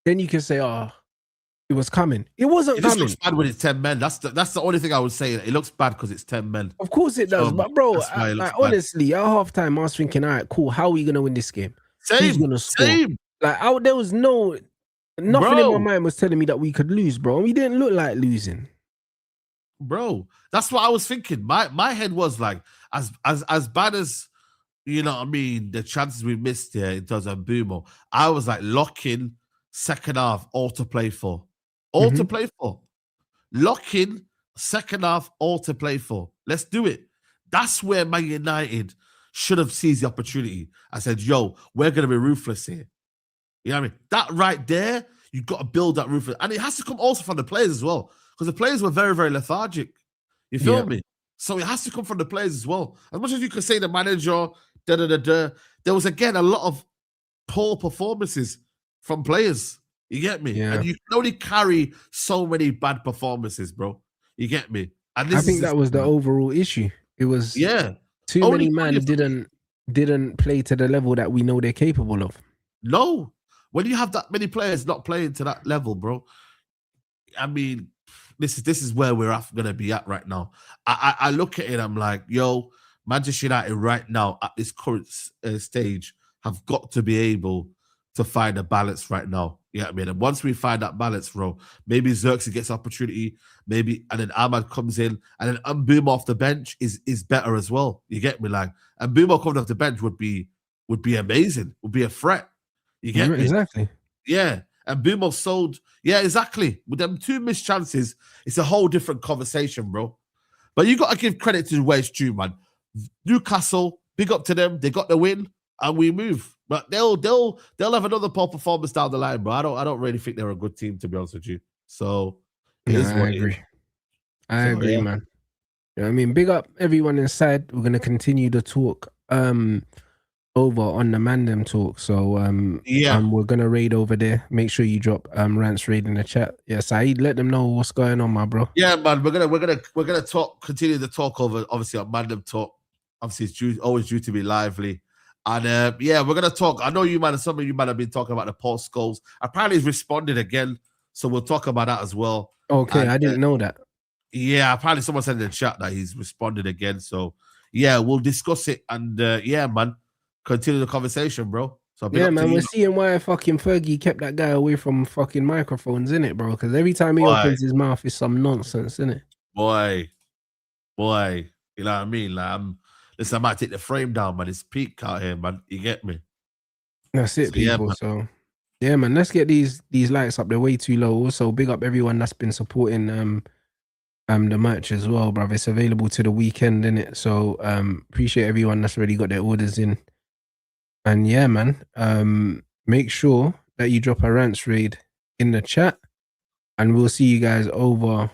then you can say, it was coming. It wasn't coming. It looks bad when it's 10 men. That's the only thing I would say. It looks bad because it's 10 men. Of course it does. But bro, honestly, at halftime, I was thinking, all right, cool. How are we going to win this game? Who's going to score? Like, there was nothing in my mind was telling me that we could lose, bro. And we didn't look like losing. Bro, that's what I was thinking. My head was like, as bad as, you know what I mean, the chances we missed here in terms of Boomo, I was like, lock in second half, all to play for. All to play for. Lock in second half, all to play for. Let's do it. That's where Man United should have seized the opportunity. I said, yo, we're going to be ruthless here. You know what I mean? That right there, you've got to build that ruthless. And it has to come also from the players as well, because the players were very, very lethargic. You feel me? So it has to come from the players as well. As much as you could say the manager, there was, again, a lot of poor performances from players. You get me? Yeah. And you can only carry so many bad performances, bro. You get me? And I think that was the overall issue. It was too many men didn't play to the level that we know they're capable of. No. When you have that many players not playing to that level, bro, I mean, this is where we're gonna be at right now. I look at it, I'm like, yo, Manchester United right now at this current stage have got to be able to find a balance right now. You know what I mean? And once we find that balance, bro, maybe Xerxes gets opportunity, maybe, and then Ahmad comes in, and then Mbeumo off the bench is better as well. You get me? Like, Mbeumo coming off the bench would be amazing, would be a threat. You get me? Exactly. Yeah. And Mbeumo sold. Yeah, exactly. With them 2 missed chances, it's a whole different conversation, bro. But you got to give credit to where it's due, man. Newcastle, big up to them. They got the win, and we move. But they'll have another poor performance down the line, bro. I don't really think they're a good team, to be honest with you. So I agree. I agree, man. You know what I mean? Big up everyone inside. We're gonna continue the talk over on the Mandem talk. So we're gonna raid over there. Make sure you drop Rants raid in the chat. Yeah, Saeed, let them know what's going on, my bro. Yeah, man. We're gonna talk, continue the talk over, obviously, on Mandem talk. Obviously, it's always due to be lively. And we're gonna talk. I know some of you might have been talking about the post goals. Apparently, he's responded again, so we'll talk about that as well. Okay, and I didn't know that. Yeah, apparently someone said in the chat that he's responded again. So we'll discuss it, and man, continue the conversation, bro. So man, we're seeing why fucking Fergie kept that guy away from fucking microphones, innit, bro? Because every time he opens his mouth, it's some nonsense, innit? Boy, you know what I mean? Like, listen, I might take the frame down, man. It's peak out here, man. You get me? That's it, people. So yeah, man, let's get these lights up. They're way too low. Also, big up everyone that's been supporting the merch as well, bruv. It's available to the weekend, innit? So appreciate everyone that's already got their orders in. And yeah, man, make sure that you drop a Rants raid in the chat, and we'll see you guys over